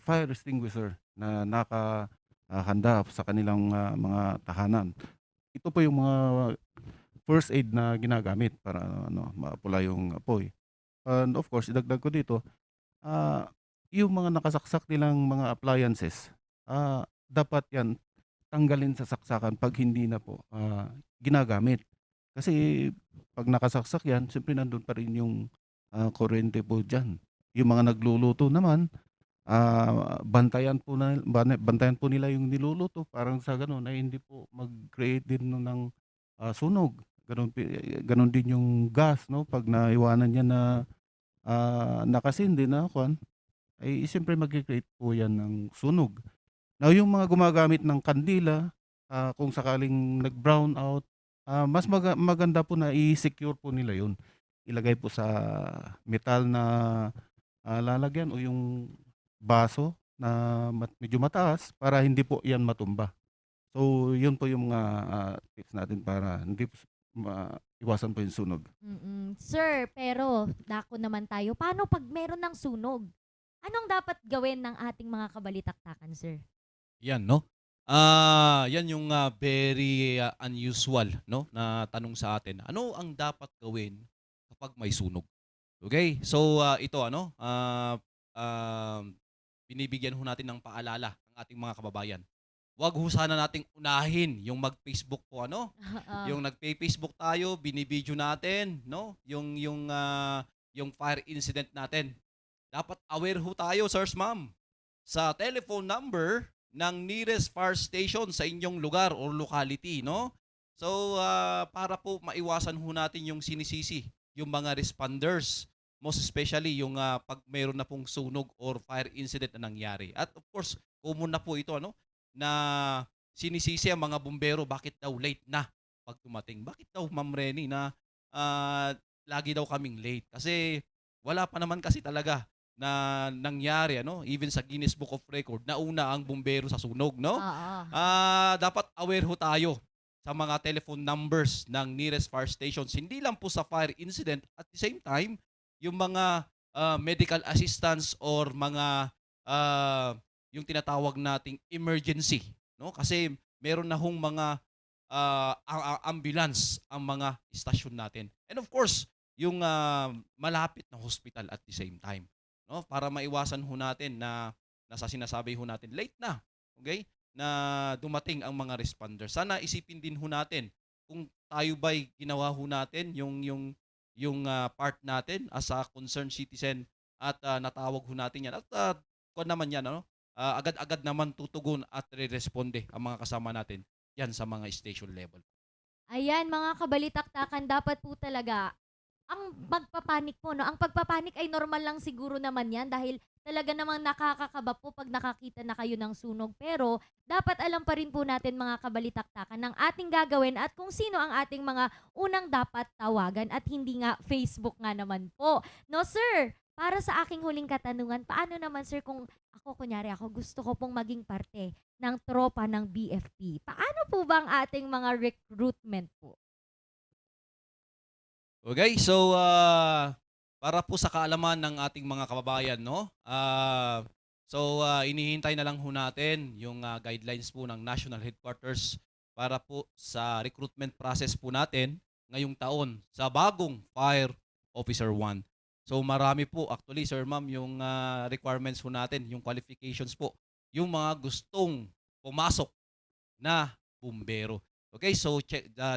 fire extinguisher na nakahanda sa kanilang mga tahanan. Ito po yung mga first aid na ginagamit para mapula yung apoy. And of course, idagdag ko dito, yung mga nakasaksak nilang mga appliances, dapat yan tanggalin sa saksakan pag hindi na po ginagamit. Kasi pag nakasaksak yan, siyempre nandun pa rin yung kuryente po dyan. Yung mga nagluluto naman, bantayan po nila yung niluluto, parang sa gano'n, na hindi po mag-create din ng sunog. Ganon din yung gas, no? Pag naiwanan niya na nakasindi na ay siyempre mag-create po yan ng sunog. Now, yung mga gumagamit ng kandila, kung sakaling nag-brown out, mas maganda po na i-secure po nila yun. Ilagay po sa metal na lalagyan o yung baso na medyo mataas para hindi po yan matumba. So, yun po yung mga tips natin para hindi iwasan po yung sunog. Sir, pero dako naman tayo. Paano pag meron ng sunog? Anong dapat gawin ng ating mga kabalitaktakan, sir? Yan, no? Yan yung very unusual, no, na tanong sa atin. Ano ang dapat gawin kapag may sunog? Okay? So ito binibigyan ho natin ng paalala ang ating mga kababayan. Huwag ho sana nating unahin yung mag-Facebook po, yung nag-Facebook tayo, binibideo natin, no? Yung fire incident natin. Dapat aware ho tayo, sirs, ma'am, sa telephone number ng nearest fire station sa inyong lugar or locality, no? So, para po maiwasan ho natin yung sinisisi, yung mga responders, most especially yung pag mayroon na pong sunog or fire incident na nangyari. At of course, common na po ito, na sinisisi ang mga bumbero, bakit daw late na pag dumating? Bakit daw, Ma'am Renny, na lagi daw kaming late? Kasi wala pa naman kasi talaga na nangyari, even sa Guinness Book of Record, nauna ang bumbero sa sunog, no? Dapat aware ho tayo sa mga telephone numbers ng nearest fire stations. Hindi lang po sa fire incident, at the same time, yung mga medical assistance or mga yung tinatawag nating emergency, no? Kasi meron na hong mga ambulance ang mga istasyon natin. And of course, yung malapit na hospital at the same time, no? Para maiwasan ho natin na nasa sinasabi ho natin late na, okay? Na dumating ang mga responders. Sana isipin din ho natin kung tayo ba'y ginawa ho natin yung part natin as a concerned citizen at natawag ho natin yan. At kung naman yan, agad-agad naman tutugon at re-responde ang mga kasama natin yan sa mga station level. Ayan, mga kabalitaktakan, dapat po talaga ang magpapanik po, no? Ang pagpapanik ay normal lang siguro naman yan dahil talaga namang nakakakaba po pag nakakita na kayo ng sunog. Pero dapat alam pa rin po natin, mga kabalitaktakan, ng ating gagawin at kung sino ang ating mga unang dapat tawagan at hindi nga Facebook nga naman po. No, sir? Para sa aking huling katanungan, paano naman, sir, kung kunyari gusto ko pong maging parte ng tropa ng BFP. Paano po ba ang ating mga recruitment po? Okay, so para po sa kaalaman ng ating mga kababayan, inihintay na lang ho natin yung guidelines po ng National Headquarters para po sa recruitment process po natin ngayong taon sa bagong Fire Officer 1. So marami po actually, sir, ma'am, yung requirements po natin, yung qualifications po, yung mga gustong pumasok na bumbero. Okay, so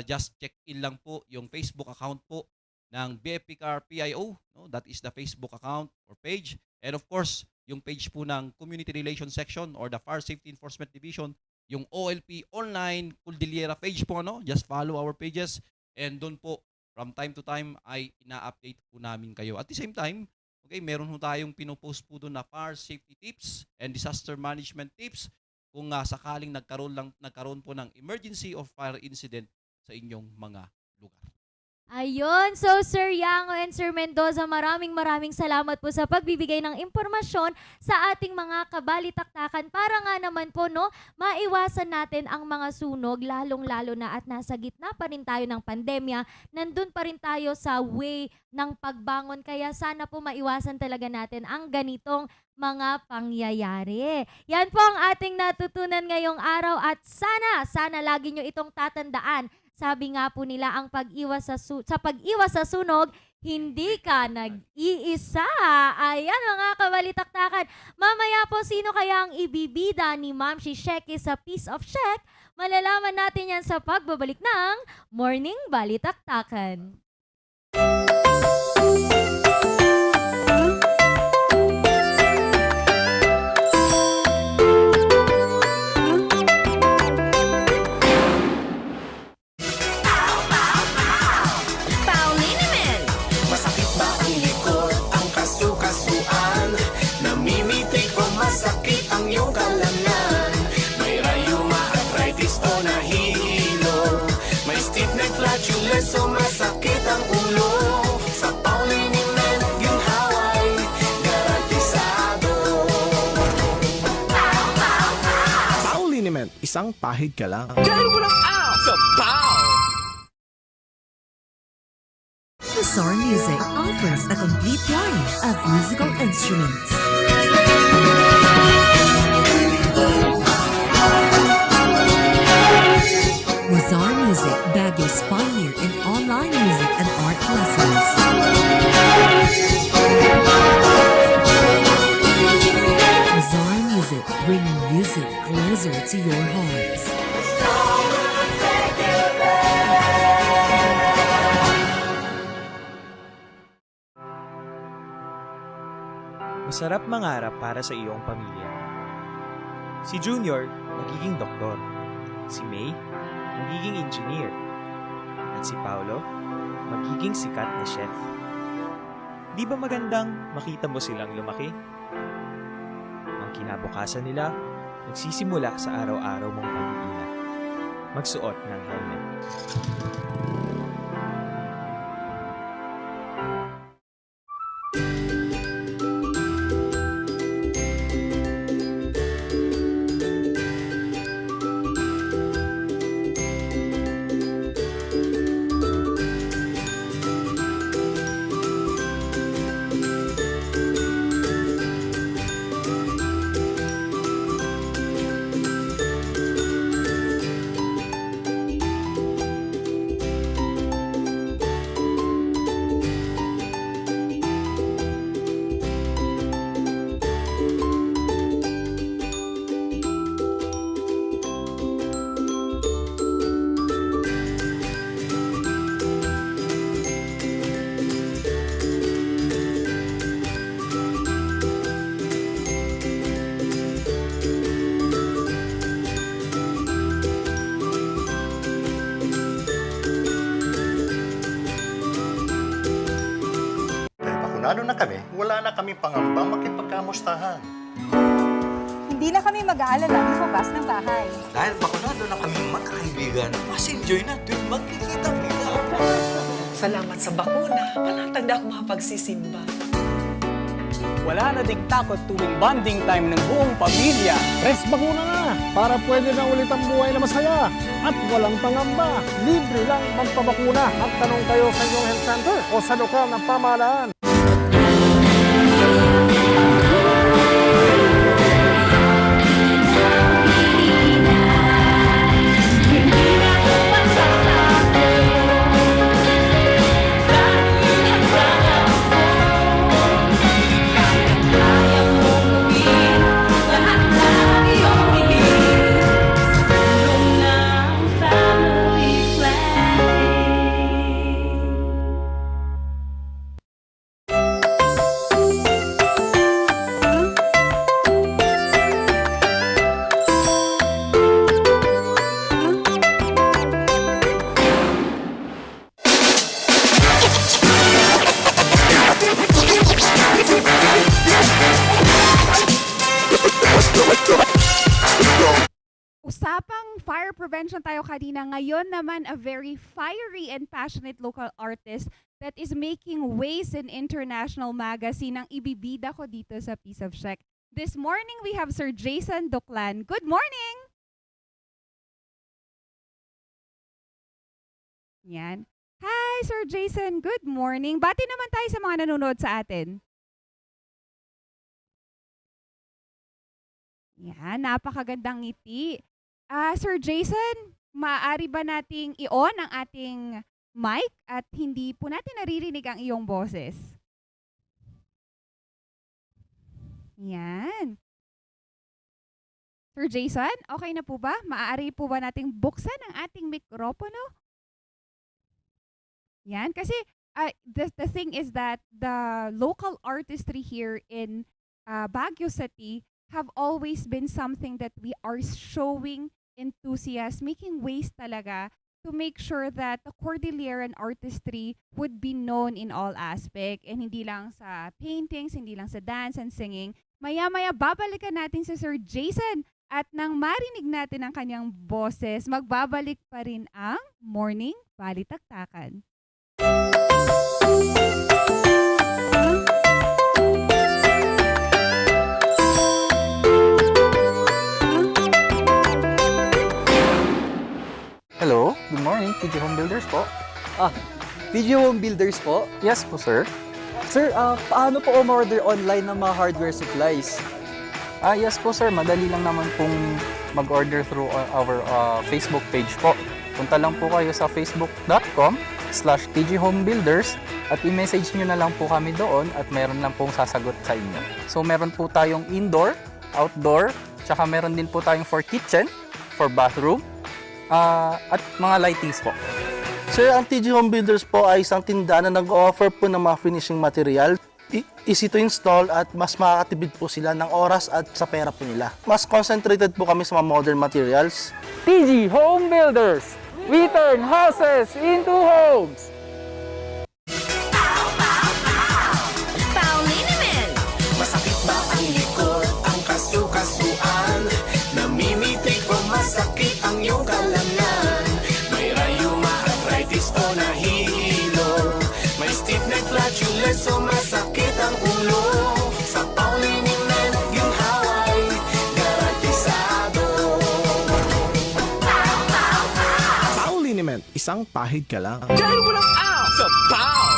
just check in lang po yung Facebook account po ng BFP CAR PIO, no? That is the Facebook account or page. And of course, yung page po ng Community Relations Section or the Fire Safety Enforcement Division, yung OLP Online Cordillera page po, just follow our pages, and doon po from time to time ay ina-update po namin kayo. At the same time, okay, meron po tayong pinopost po doon na fire safety tips and disaster management tips kung sakaling nagkaroon po ng emergency or fire incident sa inyong mga lugar. Ayun. So, Sir Yango and Sir Mendoza, maraming salamat po sa pagbibigay ng impormasyon sa ating mga kabalitaktakan para nga naman po, maiwasan natin ang mga sunog, lalong-lalo na at nasa gitna pa rin tayo ng pandemya. Nandun pa rin tayo sa way ng pagbangon. Kaya sana po maiwasan talaga natin ang ganitong mga pangyayari. Yan po ang ating natutunan ngayong araw at sana lagi nyo itong tatandaan. Sabi nga po nila, ang pag-iwas sa sunog, hindi ka nag-iisa. Ayan, mga kabalitaktakan. Mamaya po, sino kaya ang ibibida ni Ma'am Sheki sa Piece of Check? Malalaman natin yan sa pagbabalik ng Morning Balitaktakan. So masakit ang ulo sa Pauliniment, ginhaway garantisado. Pauliniment, isang pahid ka lang. Dahil walang out sa POW! Bizarre Music offers a complete line of musical instruments. was pioneer in online music and art lessons. Mazar Music, bringing music closer to your hearts. Masarap mangarap para sa iyong pamilya. Si Junior, magiging doktor. Si May, magiging engineer. At si Paolo, magiging sikat na chef. Di ba magandang makita mo silang lumaki? Ang kinabukasan nila, nagsisimula sa araw-araw mong pag-iingat. Magsuot ng helmet. Lalo na kami, wala na kami pangambang makipagkamustahan. Hindi na kami mag-aalala lumabas ng bahay. Dahil bakunado na kami magkakaibigan, mas enjoy na tuwing magkikita-kita. Salamat sa bakuna, palatag na ako makapagsisimba. Wala na ding takot tuwing bonding time ng buong pamilya. Press bakuna na para pwede na ulit ang buhay na masaya at walang pangamba. Libre lang magpabakuna. Magtanong kayo sa inyong health center o sa lokal na pamahalaan. Usapang fire prevention tayo kanina. Ngayon naman, a very fiery and passionate local artist that is making waves in international magazine ang ibibida ko dito sa Piece of Sheck. This morning, we have Sir Jason Doclan. Good morning! Yan. Hi, Sir Jason. Good morning. Bati naman tayo sa mga nanonood sa atin. Yan, napakagandang ngiti. Sir Jason, maaari ba nating i-on ang ating mic at hindi po natin naririnig ang iyong boses? Yan. Sir Jason, okay na po ba? Maaari po ba nating buksan ang ating mikropono? Yan, kasi the thing is that the local artistry here in Baguio City have always been something that we are showing enthusiasts, making ways talaga to make sure that the Cordilleran artistry would be known in all aspect and hindi lang sa paintings, hindi lang sa dance and singing. Maya-maya babalikan natin si Sir Jason at nang marinig natin ang kanyang boses, magbabalik pa rin ang Morning Balitaktakan. Hello, good morning, TG Home Builders po. TG Home Builders po? Yes po, sir. Sir, paano po umorder online ng mga hardware supplies? Yes po, sir. Madali lang naman pong mag-order through our Facebook page po. punta lang po kayo sa facebook.com/tghomebuilders at i-message nyo na lang po kami doon at meron lang pong sasagot sa inyo. So meron po tayong indoor, outdoor, tsaka meron din po tayong for kitchen, for bathroom, at mga lightings po. Sir, ang TG Home Builders po ay isang tindahan na nag-offer po ng mga finishing material. Easy to install at mas makakatipid po sila ng oras at sa pera po nila. Mas concentrated po kami sa mga modern materials. TG Home Builders, we turn houses into homes. Masakit ba ang likod, ang kasu-kasuan? Namimitig o masakit ang iyong kalamnan? May rayuma, arthritis o nahihilo? May stiff neck, flatulence o masakit ang ulo? Sa Pauliniment, ginhaway, garantisado. Pauliniment, isang pahid ka lang. Dahil walang out sa POW!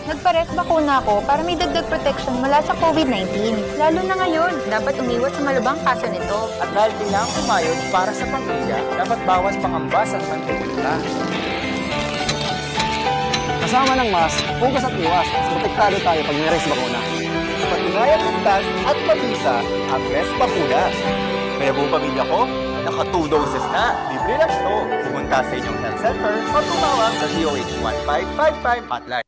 Nagpares bakuna ako para may dagdag protection mula sa COVID-19. Lalo na ngayon, dapat umiwas sa malubhang kaso nito. At dahil kailangang kumayod para sa pamilya, dapat bawas pangambas at mantika. Kasama ng mask, hugas at iwas, protektado tayo pag may res bakuna. Patunayan ligtas at mabisa ang res bakunas. Kaya buong pamilya ko, naka 2 doses na. Libre lang ito. Pumunta sa inyong health center o tumawag sa DOH 1555 hotline.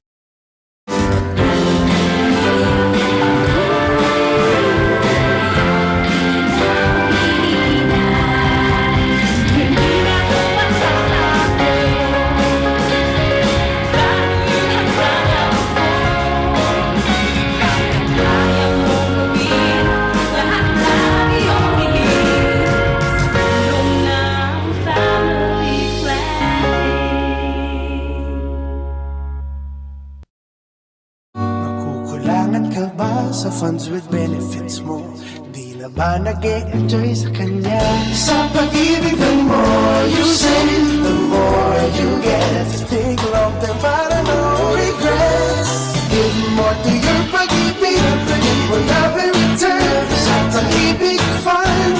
Ka ba sa funds with benefits mo? Di na ba nag-e-enjoy sa kanya? Sa pag-ibig, the more you save, the more you get. Think long term para no regrets. Give more to your pag-ibig, it will love in return. Sa pag-ibig fund,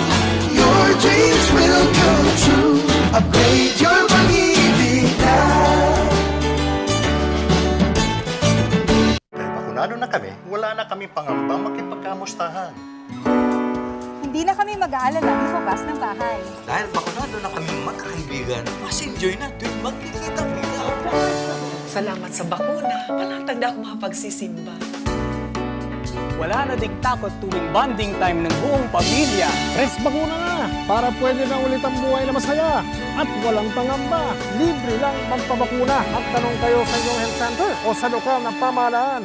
your dreams will come true. Upgrade your pag-ibig na. Bakunado na kami, wala na kami pangambang makipagkamustahan. Hindi na kami mag-aalala bukas ng bahay. Dahil bakunado na kami magkakaibigan, mas enjoy na tuwing magkikita-kita. Salamat sa bakuna, palatag na ako makapagsisimba. Wala na ding takot tuwing bonding time ng buong pamilya. Res bakuna na para pwede na ulit ang buhay na masaya at walang pangamba. Libre lang magpabakuna at tanong kayo sa inyong health center o sa lokal na pamahalaan.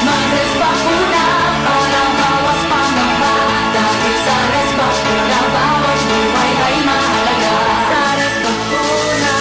Mag-res bakuna para bawas pangamba. Dahil sa res bakuna, bawat buhay ay mahalaga. Sa res bakuna,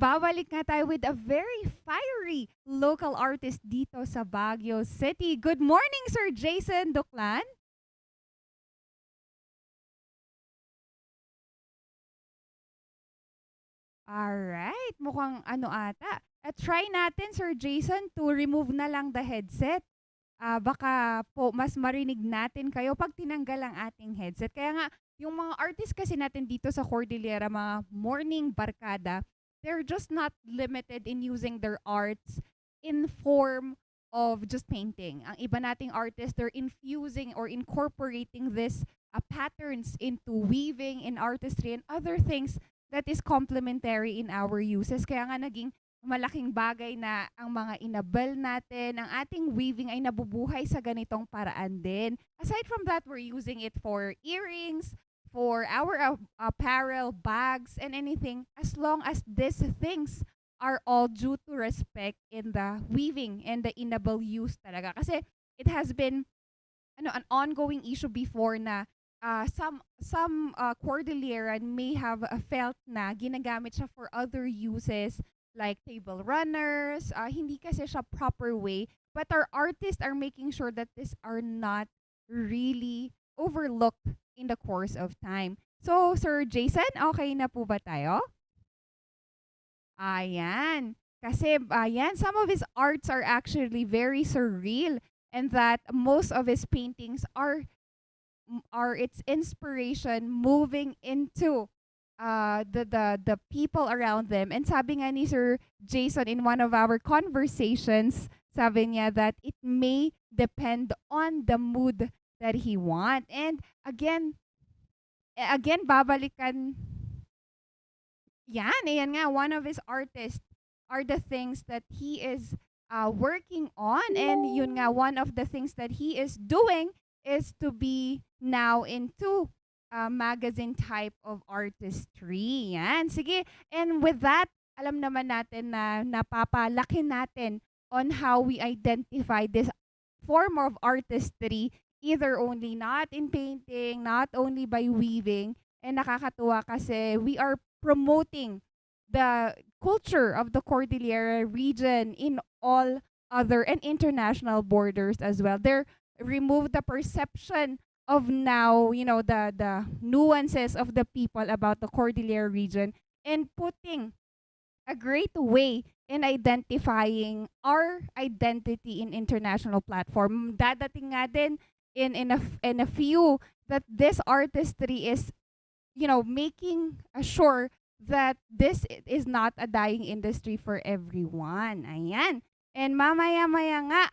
babalik nga tayo with a very fiery local artist dito sa Baguio City. Good morning, Sir Jason Duclan. Alright, mukhang ano ata. At try natin, Sir Jason, to remove na lang the headset. Baka po mas marinig natin kayo pag tinanggal ang ating headset. Kaya nga, yung mga artist kasi natin dito sa Cordillera, mga morning barkada, they're just not limited in using their arts in form of just painting. Ang iba nating artists, they're infusing or incorporating this patterns into weaving, in artistry, and other things that is complementary in our uses. Kaya nga naging malaking bagay na ang mga inabel natin, ang ating weaving ay nabubuhay sa ganitong paraan din. Aside from that, we're using it for earrings, for our apparel, bags, and anything, as long as these things are all due to respect in the weaving and the inable use talaga. Kasi it has been an ongoing issue before na some Cordilleran may have felt na ginagamit siya for other uses like table runners, hindi kasi siya proper way, but our artists are making sure that these are not really overlooked in the course of time. So, Sir Jason, okay na po ba tayo? Ayan. Kasi, some of his arts are actually very surreal, and that most of his paintings are its inspiration moving into the people around them. And sabi nga ni Sir Jason in one of our conversations, sabi niya that it may depend on the mood that he want. And again, babalikan ayan nga, one of his artists are the things that he is working on. And yun nga, one of the things that he is doing is to be now into magazine type of artistry. Yan. Sige. And with that, alam naman natin na napapalaki natin on how we identify this form of artistry, either only not in painting, not only by weaving. And nakakatuwa kasi we are promoting the culture of the Cordillera region in all other and international borders as well. They're remove the perception of now, the nuances of the people about the Cordillera region, and putting a great way in identifying our identity in international platform. Dadating nga din in a few that this artistry is, making sure that this is not a dying industry for everyone. Ayan. And mamaya-maya nga,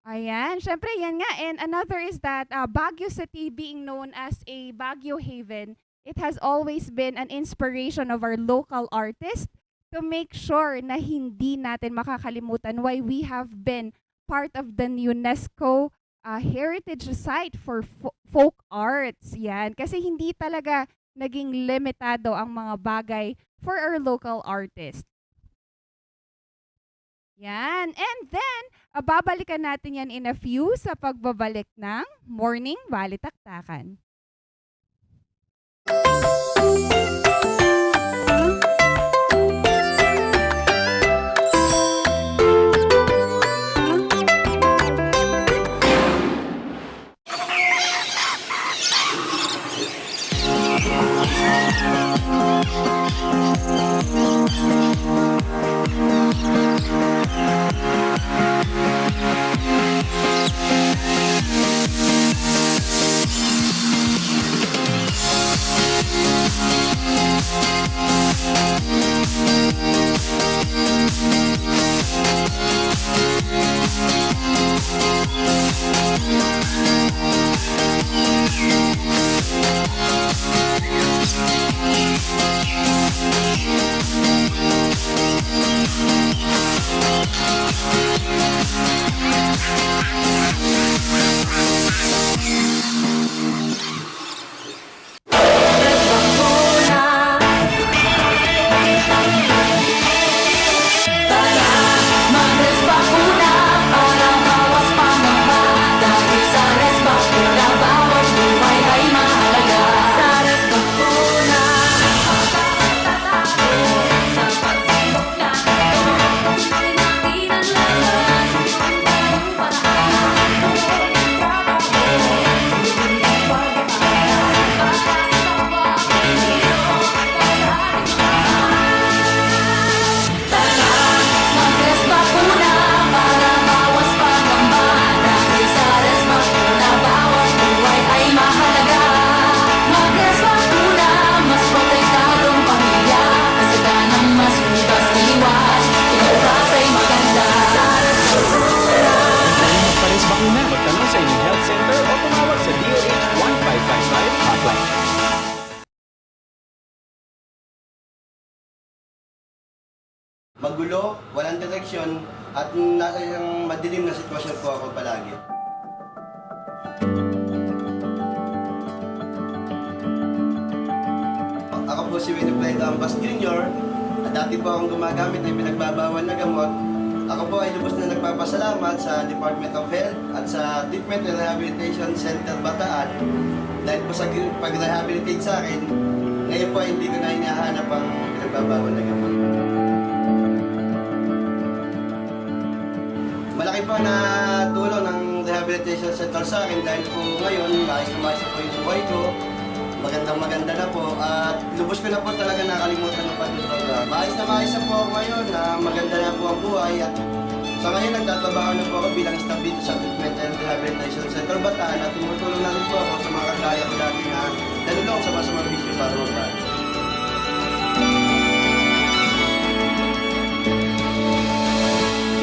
ayan, syempre yan nga. And another is that Baguio City being known as a Baguio Haven, it has always been an inspiration of our local artists to make sure na hindi natin makakalimutan why we have been part of the UNESCO heritage site for folk arts. Yan. Kasi hindi talaga naging limitado ang mga bagay for our local artists. Yan. And then, babalikan natin yan in a few sa pagbabalik ng Morning Balitaktakan. Magulo, walang direksyon, at nasa isang madilim na sitwasyon po ako palagi. Ako po si Winifred Ambas Jr. At dati po akong gumagamit ng pinagbabawal na gamot. Ako po ay lubos na nagpapasalamat sa Department of Health at sa Treatment and Rehabilitation Center Bataan dahil po sa pag-rehabilitate sa akin, ngayon po ay hindi ko na hinahanap ang pinagbabawal na gamot. Malaki po na tulong ng rehabilitation center sa akin dahil po ngayon, maayos na maayos po yung buhay ko. Maganda na po at lubos ko na po talaga nakalimutan ng pagdodroga. Maayos na po ako ngayon na maganda na po ang buhay at sa ngayon nagtatrabaho na po ako bilang staff dito sa Treatment and Rehabilitation Center Bataan at tumutulong na rin po ako sa mga kagaya ko dati na nalulong sa masamang bisyo para magbago.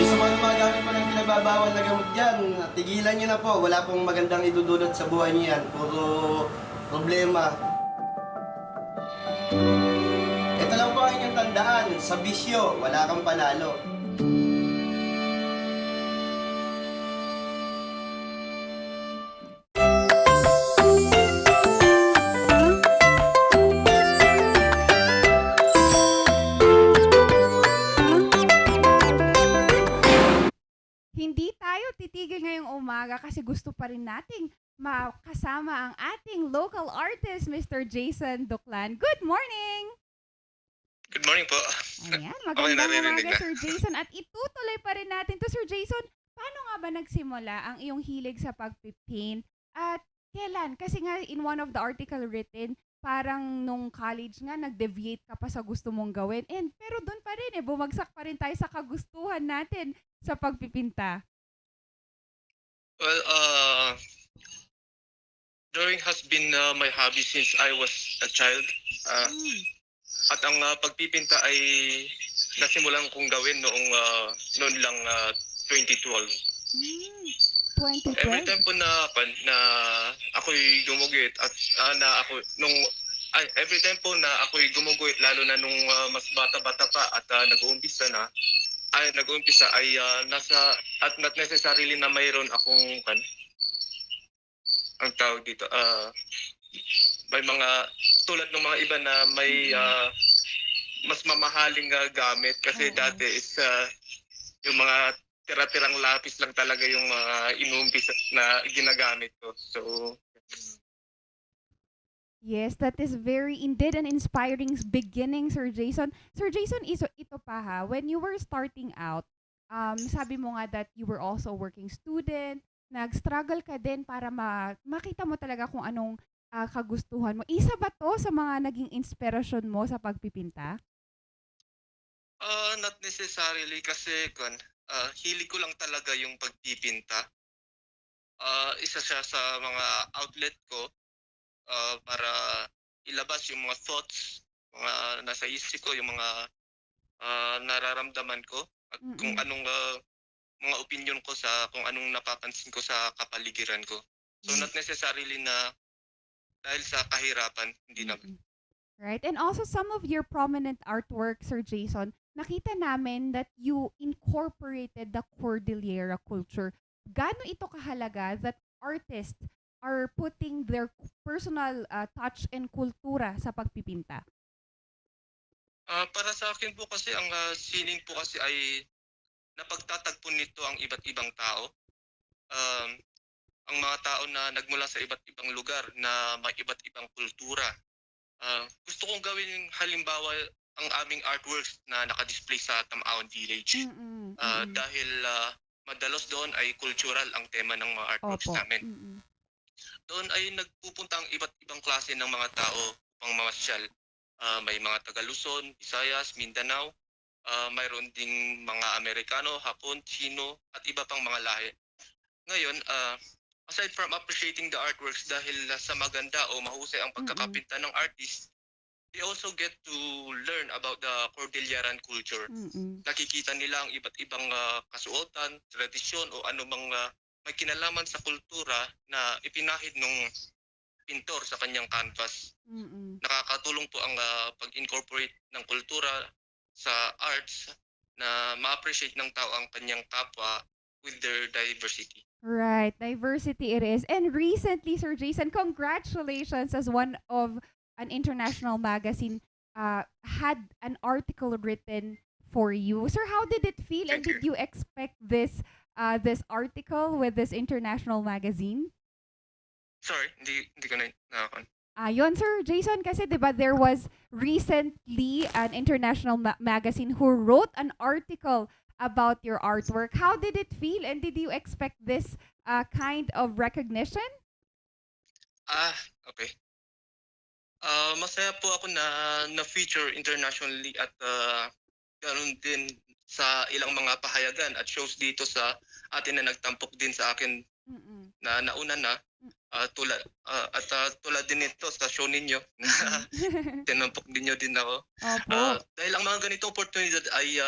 Sa mga gumagamit po ng pinababawal na gamot dyan, tigilan nyo na po. Wala pong magandang idudulot sa buhay nyo yan. Puro problema. Ito lang po ang inyong tandaan. Sa bisyo, wala kang panalo. Hindi tayo titigil ngayong umaga kasi gusto pa rin nating makasama ang ating local artist, Mr. Jason Duclan. Good morning! Good morning po. Ayan, magandang umaga, Sir Jason. At itutuloy pa rin natin to, Sir Jason. Paano nga ba nagsimula ang iyong hilig sa pagpipaint? At kailan? Kasi nga in one of the article written, parang nung college nga, nag-deviate ka pa sa gusto mong gawin. Pero doon pa rin bumagsak pa rin tayo sa kagustuhan natin sa pagpipinta. Well, drawing has been my hobby since I was a child. At ang pagpipinta ay nasimulan kong gawin noon lang 2012. 2012? Every time po na ako'y gumuguhit at every time po na ako'y gumuguhit lalo na nung mas bata-bata pa at nag-uumpisa ay nasa at not necessarily na mayroon akong ang tawag dito may mga tulad ng mga iba na may mas mamahaling gamit kasi dati is yung mga tira-tirang lapis lang talaga yung inuumpisa na ginagamit ko. So yes, that is very indeed an inspiring beginning, Sir Jason. Sir Jason, ito pa ha, when you were starting out, sabi mo nga that you were also a working student, nag-struggle ka din para makita mo talaga kung anong kagustuhan mo. Isa ba to sa mga naging inspirasyon mo sa pagpipinta? Not necessarily kasi hilig ko lang talaga yung pagpipinta. Isa siya sa mga outlet ko para ilabas yung mga thoughts, mga nasa isip ko, yung mga nararamdaman ko at kung anong mga opinion ko sa kung anong napapansin ko sa kapaligiran ko. So not necessarily na dahil sa kahirapan, hindi naman. Right. And also some of your prominent artwork, Sir Jason, nakita namin that you incorporated the Cordillera culture. Gaano ito kahalaga that artists are putting their personal touch and kultura sa pagpipinta? Para sa akin po kasi ang sining po kasi ay napagtatagpo nito ang iba't ibang tao. Ang mga tao na nagmula sa iba't ibang lugar na may iba't ibang kultura. Gusto kong gawin yung halimbawa ang aming artworks na nakadisplay sa Tamaon Village. Dahil madalos doon ay cultural ang tema ng mga artworks namin. Doon ay nagpupunta ang iba't ibang klase ng mga tao upang mamasyal. May mga taga Luzon, Visayas, Mindanao, mayroon ding mga Amerikano, Hapon, Chino, at iba pang mga lahi. Ngayon, aside from appreciating the artworks dahil sa maganda o mahusay ang pagkakapinta ng artist, they also get to learn about the Cordilleran culture. Nakikita nila ang iba't ibang kasuotan, tradisyon o anumang may kinalaman sa kultura na ipinahid ng pintor sa kanyang canvas. Nakakatulong po ang pag-incorporate ng kultura sa arts na ma-appreciate ng tao ang kanyang kapwa with their diversity. Right, diversity it is. And recently, Sir Jason, congratulations as one of an international magazine had an article written for you. Sir, how did it feel and did you expect this this article with this international magazine? Sorry, hindi ko na nakakon. Yun, Sir Jason, kasi diba there was recently an international magazine who wrote an article about your artwork. How did it feel and did you expect this kind of recognition? Okay. Masaya po ako na feature internationally at ganoon din sa ilang mga pahayagan at shows dito sa atin na nagtampok din sa akin na nauna na tulad din ito sa show ninyo na tinampok ninyo din ako. Dahil ang mga ganitong opportunity ay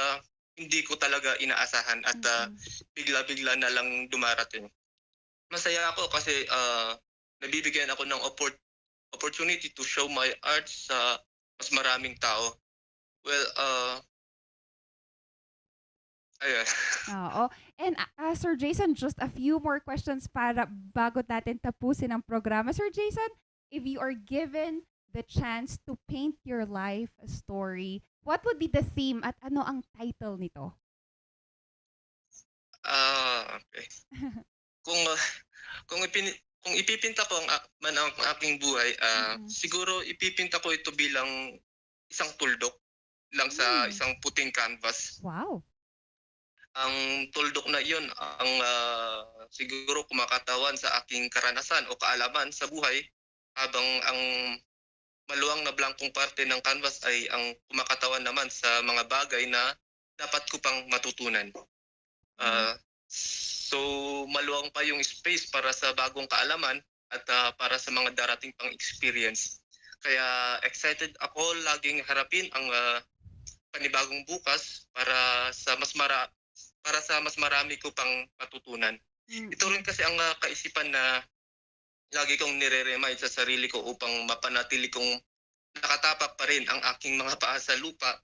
hindi ko talaga inaasahan at bigla-bigla na lang dumarating. Masaya ako kasi nabibigyan ako ng opportunity to show my art sa mas maraming tao. Well, ayun. Oo. And Sir Jason, just a few more questions para bago natin tapusin ang programa. Sir Jason, if you are given the chance to paint your life story, what would be the theme at ano ang title nito? Okay. Kung ipipinta ko ang aking buhay, siguro ipipinta ko ito bilang isang tuldok lang sa isang puting canvas. Wow. Ang tuldok na iyon ang siguro kumakatawan sa aking karanasan o kaalaman sa buhay, habang ang maluwang na blankong parte ng canvas ay ang kumakatawan naman sa mga bagay na dapat ko pang matutunan. So maluwang pa yung space para sa bagong kaalaman at para sa mga darating pang experience. Kaya excited ako laging harapin ang panibagong bukas para sa mas marami ko pang matutunan. Ito rin kasi ang kaisipan na lagi kong nire-remind sa sarili ko upang mapanatili kong nakatapak pa rin ang aking mga paa sa lupa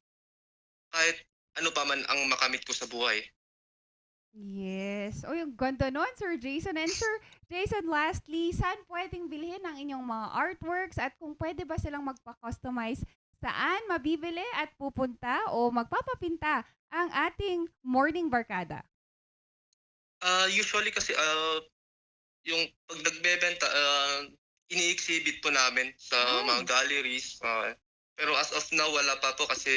kahit ano pa man ang makamit ko sa buhay. Yes. O yung ganda nun, Sir Jason. And Sir Jason, lastly, saan pwedeng bilhin ang inyong mga artworks at kung pwede ba silang magpa-customize, saan mabibili at pupunta o magpapapinta ang ating morning barkada? Usually kasi yung pag nagbebenta, ini-exhibit po namin sa mga galleries. Pero as of now, wala pa po kasi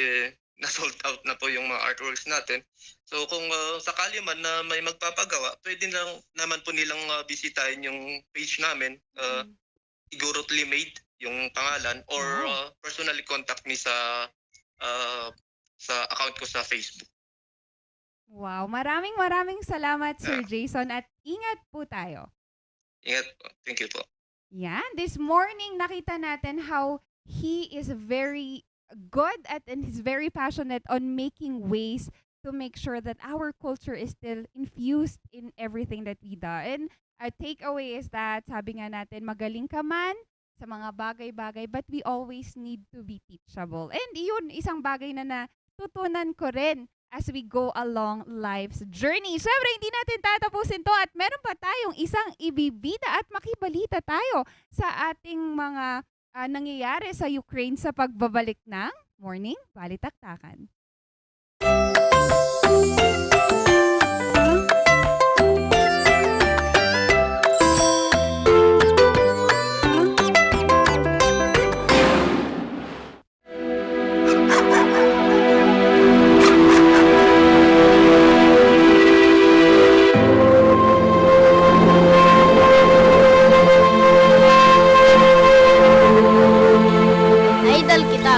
na-sold out na po yung mga artworks natin. So kung sakali man na may magpapagawa, pwede lang naman po nilang bisitahin yung page namin. Igorotly Made yung pangalan, or personally contact me sa account ko sa Facebook. Wow, maraming salamat Sir Jason at ingat po tayo. Ingat po. Thank you po. Yan, this morning nakita natin how he is very good at and he's very passionate on making ways to make sure that our culture is still infused in everything that we do. And a takeaway is that, sabi nga natin, magaling ka man sa mga bagay-bagay, but we always need to be teachable. And yun, isang bagay na natutunan ko rin as we go along life's journey. Siyempre, hindi natin tatapusin to at meron pa tayong isang ibibida at makibalita tayo sa ating mga nangyayari sa Ukraine sa pagbabalik ng Morning Balitaktakan.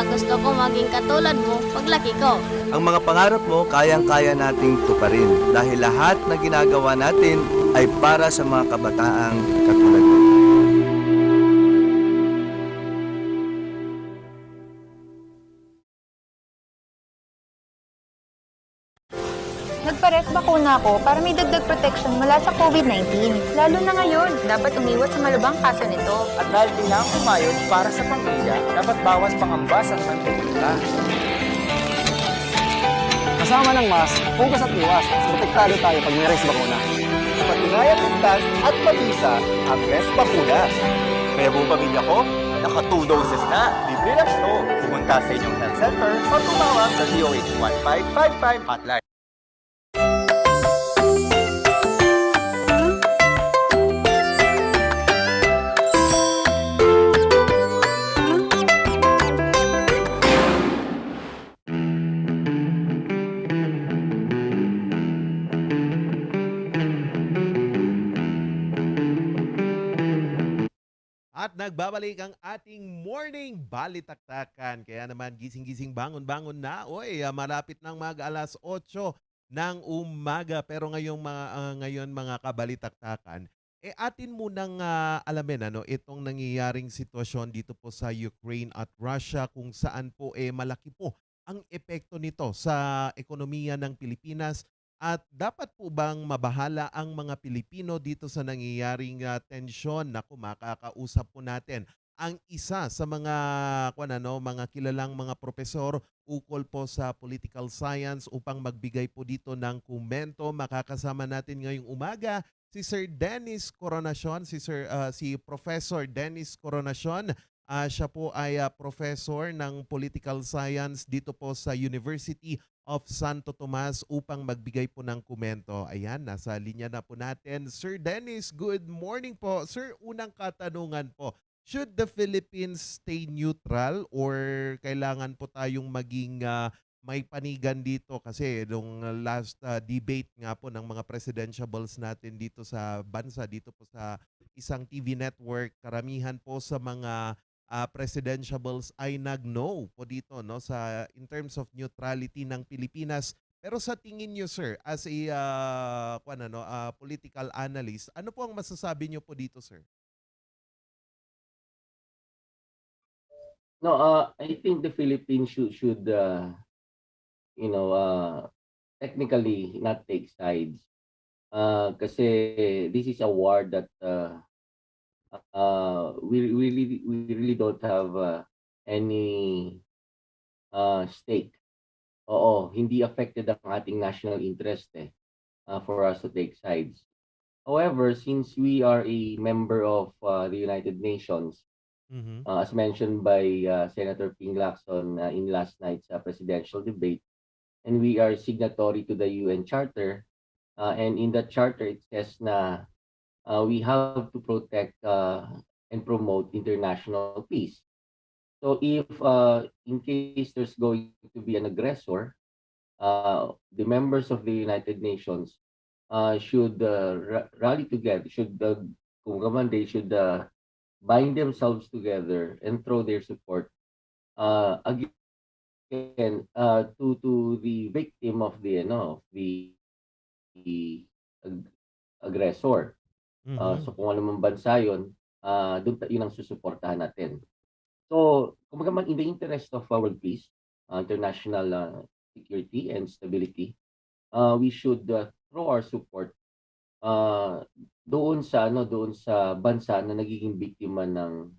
Gusto ko maging katulad mo paglaki ko. Ang mga pangarap mo, kayang-kaya nating tuparin dahil lahat na ginagawa natin ay para sa mga kabataang katulad mo. Nagpares bakuna ako para may dagdag protection mula sa COVID-19. Lalo na ngayon, dapat umiwas sa malubhang kaso nito. At dahil kailangan kumayod para sa pamilya, dapat bawas pangamba sa manlulula. Kasama ng mask, hugas at iwas, mas protektado tayo pag may res bakuna. Patunayang ligtas at mabisa ang Res Bakuna. Kaya buong pamilya ko, naka 2 doses na. Libre lang ito. Pumunta sa inyong health center o tumawag sa DOH 1555 hotline. At nagbabalik ang ating morning balitaktakan. Kaya naman gising-gising bangon-bangon na. Oy, malapit ng mag-alas 8 ng umaga. Pero ngayon mga kabalitaktakan, atin munang alamin itong nangyayaring sitwasyon dito po sa Ukraine at Russia kung saan po malaki po ang epekto nito sa ekonomiya ng Pilipinas. At dapat po bang mabahala ang mga Pilipino dito sa nangyayaring tensyon? Naku, makakausap po natin ang isa sa mga kilalang mga profesor ukol po sa political science upang magbigay po dito ng komento. Makakasama natin ngayong umaga si Sir Dennis Coronacion, si Professor Dennis Coronacion. Siya po ay professor ng political science dito po sa University of Santo Tomas upang magbigay po ng komento. Ayan, nasa linya na po natin. Sir Dennis, good morning po. Sir, unang katanungan po, should the Philippines stay neutral or kailangan po tayong maging may panigan dito? Kasi nung last debate nga po ng mga presidentiables natin dito sa bansa, dito po sa isang TV network, karamihan po sa mga presidentiables ay nag-no po dito sa in terms of neutrality ng Pilipinas. Pero sa tingin niyo, sir, as a political analyst, ano po ang masasabi niyo po dito, sir? No, I think the Philippines should technically not take sides. Kasi this is a war that we really don't have any stake. Oo, hindi affected ang ating national interest for us to take sides. However, since we are a member of the United Nations, as mentioned by Senator Ping Lacson in last night's presidential debate, and we are signatory to the UN Charter, and in that charter it says na we have to protect and promote international peace. So if in case there's going to be an aggressor, the members of the United Nations should rally together, they should bind themselves together and throw their support again to the victim of the aggressor. So kung ano mang bansa yun, yun ang susuportahan natin. So, kumbaga in the interest of world peace, international security and stability, we should throw our support doon sa bansa na nagiging biktima ng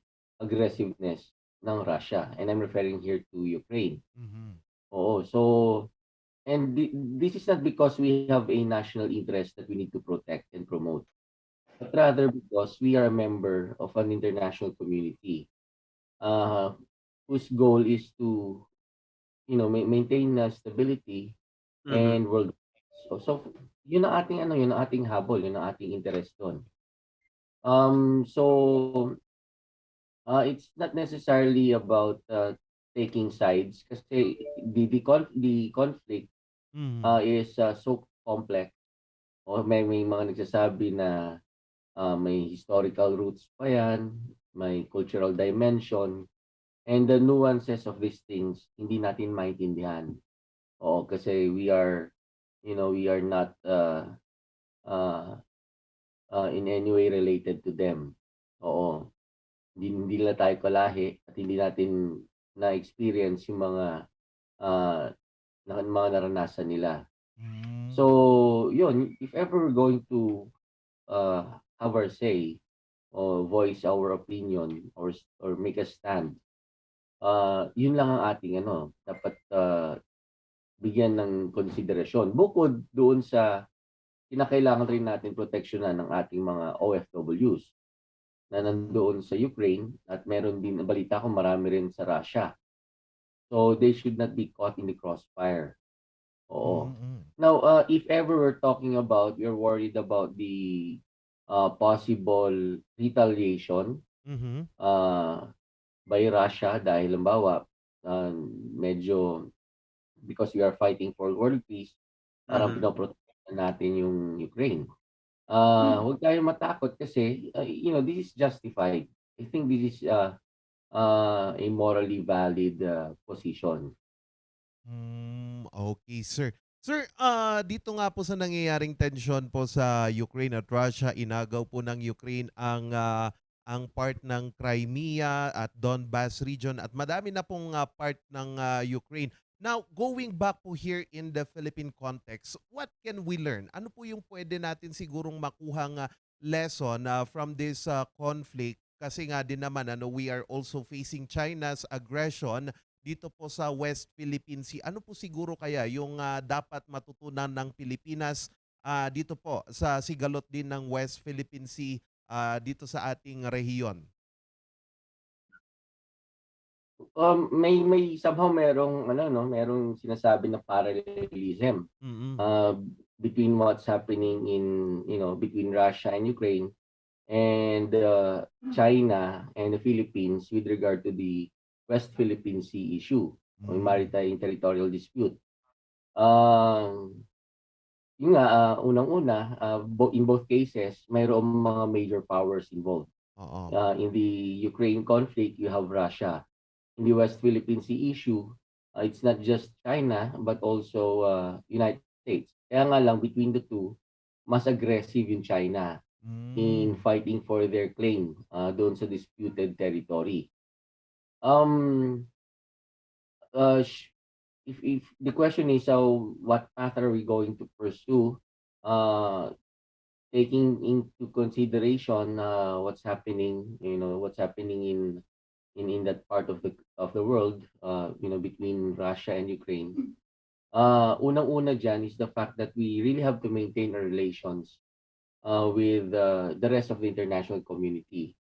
aggressiveness ng Russia. And I'm referring here to Ukraine. Oo, so and this is not because we have a national interest that we need to protect and promote, but rather because we are a member of an international community whose goal is to maintain stability and world peace. So yun ang ating habol, yun ang ating interest doon. So it's not necessarily about taking sides kasi the conflict is so complex. O may mga nagsasabi na may historical roots pa yan, may cultural dimension, and the nuances of these things hindi natin maintindihan. Oo, kasi we are not in any way related to them. Oo. Hindi nila tayo kalahi at hindi natin na-experience yung mga naranasan nila. So, yun, if ever we're going to have our say or voice our opinion or make a stand, yun lang ang ating dapat bigyan ng konsiderasyon. Bukod doon sa kinakailangan rin natin proteksyonan ng ating mga OFWs na nandoon sa Ukraine at meron din, balita ko marami rin sa Russia. So they should not be caught in the crossfire. Oo. Now, if ever we're talking about, you're worried about the possible retaliation by Russia dahil halimbawa medyo because we are fighting for world peace, parang pinoprotektahan natin yung Ukraine. Huwag tayong matakot kasi this is justified. I think this is a morally valid position. Okay, sir. Sir, dito nga po sa nangyayaring tensyon po sa Ukraine at Russia, inagaw po ng Ukraine ang part ng Crimea at Donbas region at madami na pong part ng Ukraine. Now, going back po here in the Philippine context, what can we learn? Ano po yung pwede natin sigurong makuhang lesson from this conflict? Kasi nga din naman, we are also facing China's aggression dito po sa West Philippine Sea. Ano po siguro kaya yung dapat matutunan ng Pilipinas dito po sa sigalot din ng West Philippine Sea dito sa ating rehiyon? May somehow merong sinasabi na parallelism between what's happening between Russia and Ukraine and China and the Philippines with regard to the West Philippine Sea issue, o maritime territorial dispute. Yun nga, unang-una, in both cases, mayroong mga major powers involved. In the Ukraine conflict, you have Russia. In the West Philippine Sea issue, it's not just China, but also United States. Kaya nga lang, between the two, mas aggressive yung China in fighting for their claim doon sa disputed territory. If the question is what path are we going to pursue, taking into consideration what's happening in that part of the world, between Russia and Ukraine. Unang-una dyan is the fact that we really have to maintain our relations with the rest of the international community.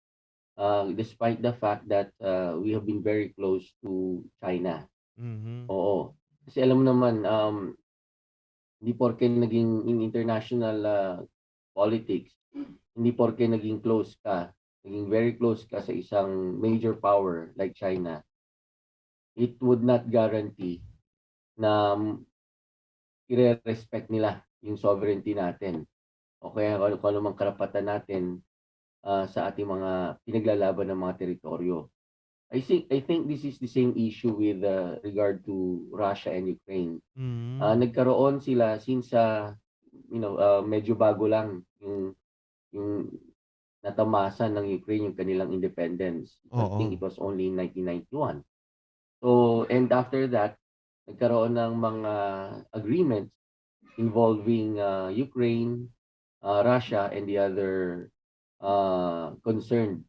Despite the fact that we have been very close to China. Oo. Kasi alam mo naman, hindi porke naging in international politics, hindi porke naging very close ka sa isang major power like China, it would not guarantee na i-respect nila yung sovereignty natin. O kaya kung ano mang karapatan natin sa ating mga pinaglalaban ng mga teritoryo. I think this is the same issue with regard to Russia and Ukraine. Nagkaroon sila since medyo bago lang yung natamasan ng Ukraine yung kanilang independence. I think it was only in 1991. So, and after that, nagkaroon ng mga agreements involving Ukraine, Russia, and the other concerned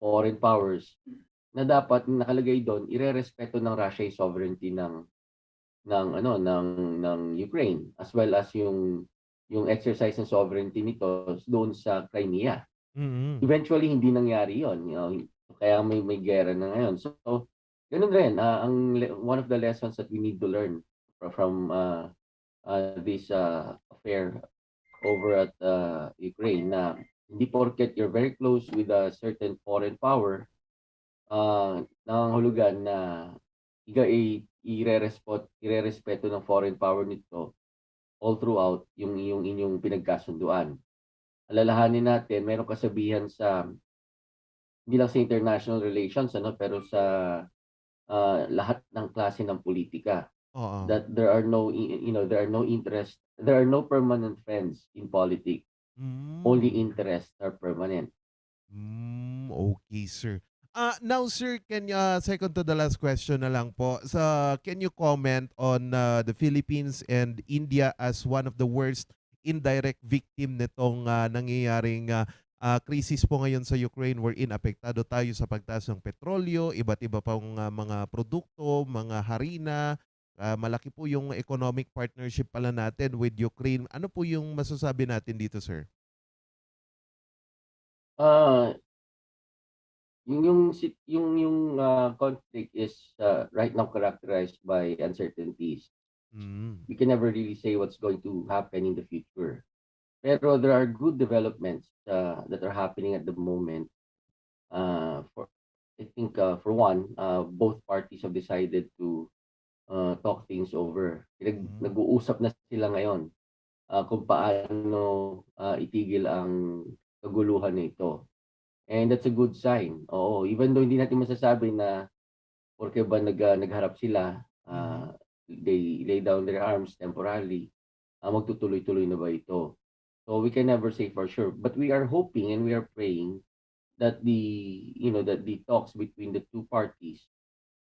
foreign powers na dapat nakalagay doon irerespeto ng Russia yung sovereignty ng Ukraine as well as yung exercise ng sovereignty nito doon sa Crimea. Eventually hindi nangyari yon, kaya may gera na ngayon. So ganun rin one of the lessons that we need to learn from this affair over at Ukraine na hindi porket you're very close with a certain foreign power, nangangahulugan na irerespeto ng foreign power nito all throughout yung inyong pinagkasunduan. Alalahanin natin, mayroong kasabihan hindi lang sa international relations, pero sa lahat ng klase ng politika. That there are no permanent friends in politics. Only interests are permanent. Okay, sir. Now, sir, second to the last question na lang po. Can you comment on the Philippines and India as one of the worst indirect victim nitong nangyayaring krisis po ngayon sa Ukraine wherein apektado tayo sa pagtaas ng petrolyo, iba't iba pang mga produkto, mga harina, Malaki po yung economic partnership pala natin with Ukraine. Ano po yung masasabi natin dito, sir? Ah, conflict is right now characterized by uncertainties. We can never really say what's going to happen in the future. Pero there are good developments that are happening at the moment. I think for one, both parties have decided to talk things over. Nag-uusap na sila ngayon kung paano itigil ang kaguluhan nito. And that's a good sign. Oo, even though hindi natin masasabi na porque ba nagharap sila, they lay down their arms temporarily, magtutuloy-tuloy na ba ito? So we can never say for sure, but we are hoping and we are praying that the talks between the two parties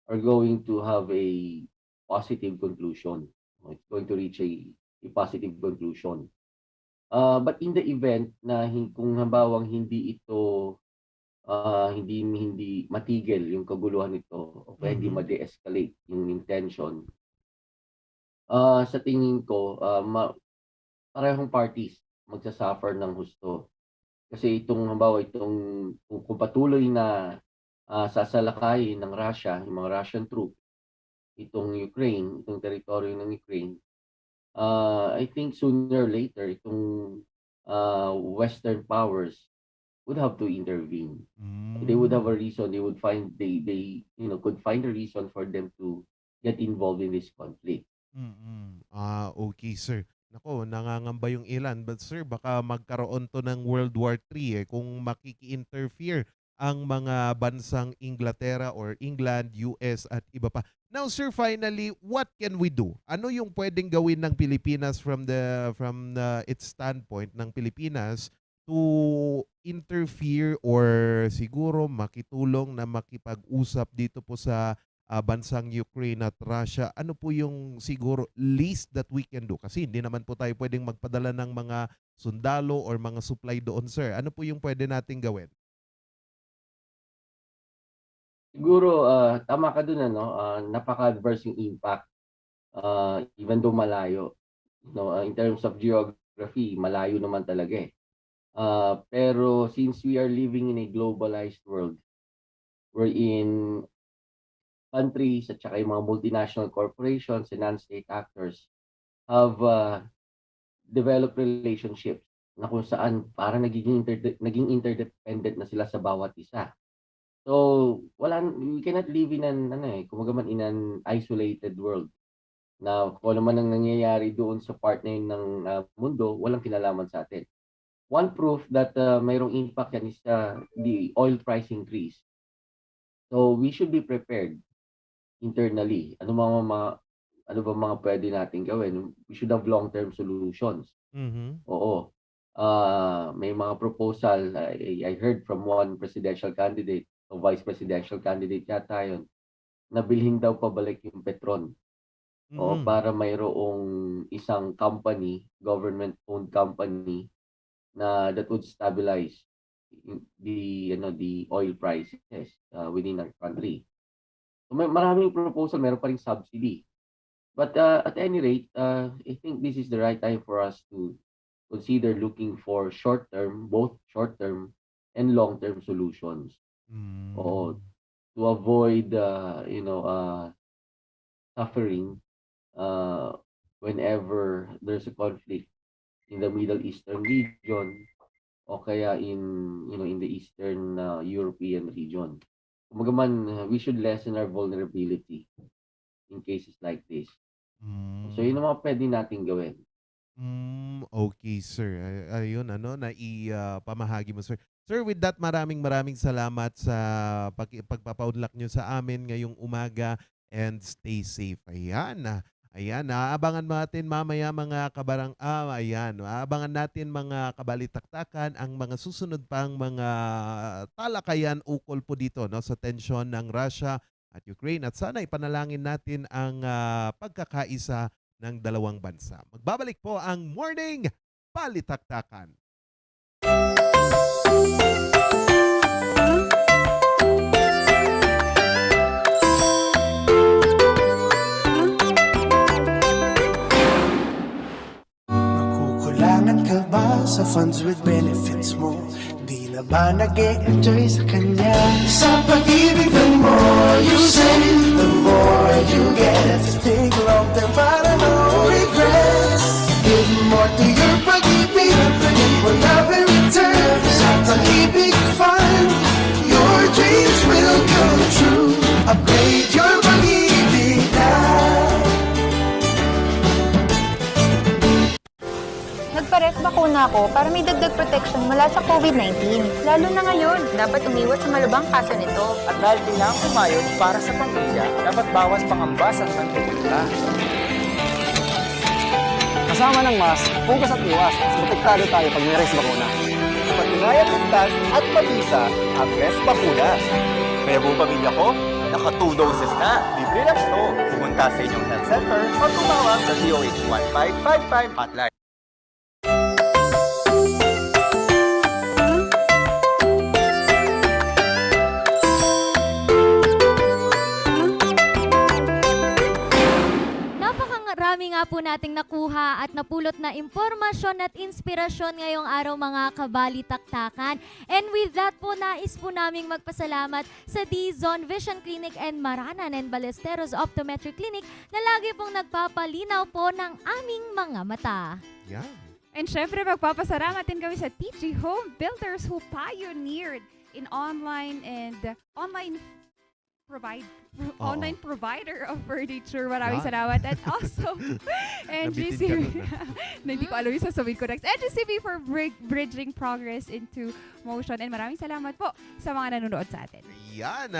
are going to have a positive conclusion. It's going to reach a positive conclusion. But in the event na kung hambawang hindi ito hindi matigil yung kaguluhan nito o kaya hindi ma-de-escalate yung tension, sa tingin ko parehong parties magsasuffer ng husto. Kasi kung patuloy na sasalakayin ng Russia, yung mga Russian troops, itong teritoryo ng Ukraine, I think sooner or later, itong Western powers would have to intervene. They would have a reason. They would find could find a reason for them to get involved in this conflict. Okay, sir. Nako, nangangamba yung ilan. But sir, baka magkaroon to ng World War III kung makiki-interfere ang mga bansang Inglaterra or England, US at iba pa. Now sir, finally, what can we do? Ano yung pwedeng gawin ng Pilipinas from its standpoint ng Pilipinas to interfere or siguro makitulong na makipag-usap dito po sa bansang Ukraine at Russia? Ano po yung siguro least that we can do? Kasi hindi naman po tayo pwedeng magpadala ng mga sundalo or mga supply doon, sir. Ano po yung pwede nating gawin? Siguro tama ka dun, napaka-adverse yung impact even though malayo. In terms of geography, malayo naman talaga eh. Pero since we are living in a globalized world, wherein countries at saka yung mga multinational corporations and non-state actors have developed relationships na kung saan parang naging interdependent na sila sa bawat isa. So, we cannot live in in an isolated world na kung ano man ang nangyayari doon sa part na yun ng mundo, walang kinalaman sa atin. One proof that mayroong impact yan is the oil price increase. So, we should be prepared internally. Ano ba mga pwede natin gawin? We should have long-term solutions. Oo. May mga proposal. I heard from one presidential candidate o vice presidential candidate yata yun, na bilhin daw pabalik yung Petron. O para mayroong isang company, government-owned company, na that would stabilize the oil prices within our country. So maraming proposal, meron pa ring subsidy. But at any rate, I think this is the right time for us to consider looking for both short-term and long-term solutions. To avoid suffering whenever there's a conflict in the Middle Eastern region o kaya in the Eastern European region. Kumbaga man, we should lessen our vulnerability in cases like this. So yun ang mga pwede natin gawin. Okay, sir. Ayun, pamahagi mo, sir. Sir, with that, maraming salamat sa pagpapaunlak nyo sa amin ngayong umaga and stay safe. Ayan, aabangan natin mamaya mga aabangan natin mga kabalitaktakan ang mga susunod pang mga talakayan ukol po dito sa tensyon ng Russia at Ukraine at sana ipanalangin natin ang pagkakaisa ng dalawang bansa. Magbabalik po ang Morning Balitaktakan. funds with benefits mo. Di na ba nag-e-enjoy sa kanya? Sa pag-ibig, the more you save, the more you get. Think long term para no regrets. Give more to your pag-ibig, you will love in return. Sa pag-ibig fund, your dreams will come true. Upgrade your pag-ibig now. Nagpares bakuna ako para may dagdag protection mula sa COVID-19. Lalo na ngayon, dapat umiwas sa malubhang kaso nito. At dahil kailangan kumayod para sa pamilya, dapat bawas pangambas at mantika. Kasama ng mask, hugas at iwas, mas protektado tayo pag may res bakuna. Patunayan ligtas at mabisa ang Res Bakuna. Kaya buong pamilya ko, naka 2 doses na. Libre lang ito. Pumunta sa inyong health center o tumawag sa DOH 1555 hotline. Marami nga po nating nakuha at napulot na impormasyon at inspirasyon ngayong araw mga kabalitaktakan. And with that po, nais po naming magpasalamat sa D-Zone Vision Clinic and Maranan and Ballesteros Optometric Clinic na lagi pong nagpapalinaw po ng aming mga mata. Yeah. And syempre, magpapasalamat din kami sa TG Home Builders who pioneered in online provider of furniture. Maraming salamat. And also, NGCB. Hindi ko alam yung sasabihin ko next. NGCB for bridging progress into motion. And maraming salamat po sa mga nanonood sa atin. Yan,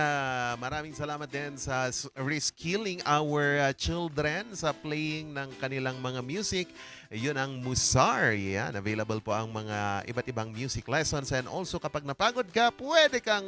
maraming salamat din sa reskilling our children sa playing ng kanilang mga music. Yun ang Musar. Yan, available po ang mga iba't ibang music lessons. And also, kapag napagod ka, pwede kang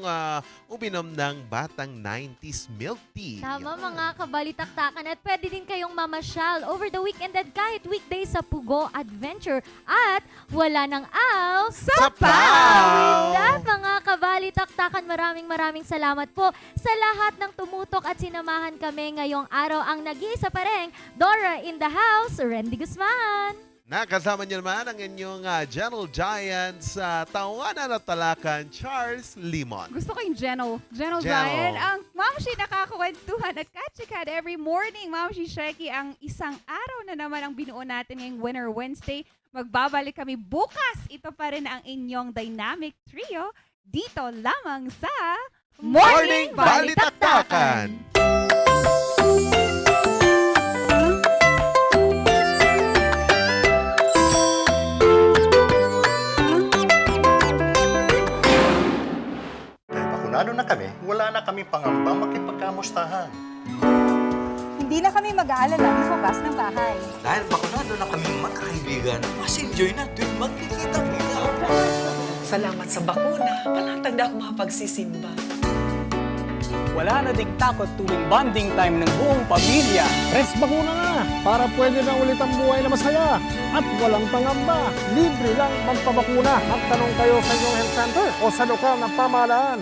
uminom ng batang 90s milk tea. Tama mga kabalitaktakan. At pwede din kayong mamasyal over the weekend at kahit weekday sa Pugo Adventure. At wala nang aw sa PAW! With that, mga kabalitaktakan, maraming salamat po sa lahat ng tumutok at sinamahan kami ngayong araw. Ang nag-iisa pa rin, Dora in the house, Randy Guzman. Nakasama niyo naman ang inyong Gentle Giant sa Tawanan at Talakan, Charles Limon. Gusto ko yung Gentle Giant. Ang Mamshi nakakakwentuhan at katsikan every morning. Mamshi Sheki, ang isang araw na naman ang binuo natin ngayong Winner Wednesday. Magbabalik kami bukas. Ito pa rin ang inyong dynamic trio dito lamang sa Morning Balitaktakan! Bakunado na kami, wala na kami pangamba makipagkamustahan. Hindi na kami mag-aalala ng bukas ng bahay. Dahil bakunado na kami magkakaibigan, mas enjoy na tuwing magkikita-kita. Salamat sa bakuna, palatag na ako makapagsisimba. Wala na ding takot tuwing bonding time ng buong pamilya. Res bakuna na para pwede na ulit ang buhay na masaya at walang pangamba. Libre lang magpabakuna. Magtanong kayo sa inyong health center o sa lokal na pamahalaan.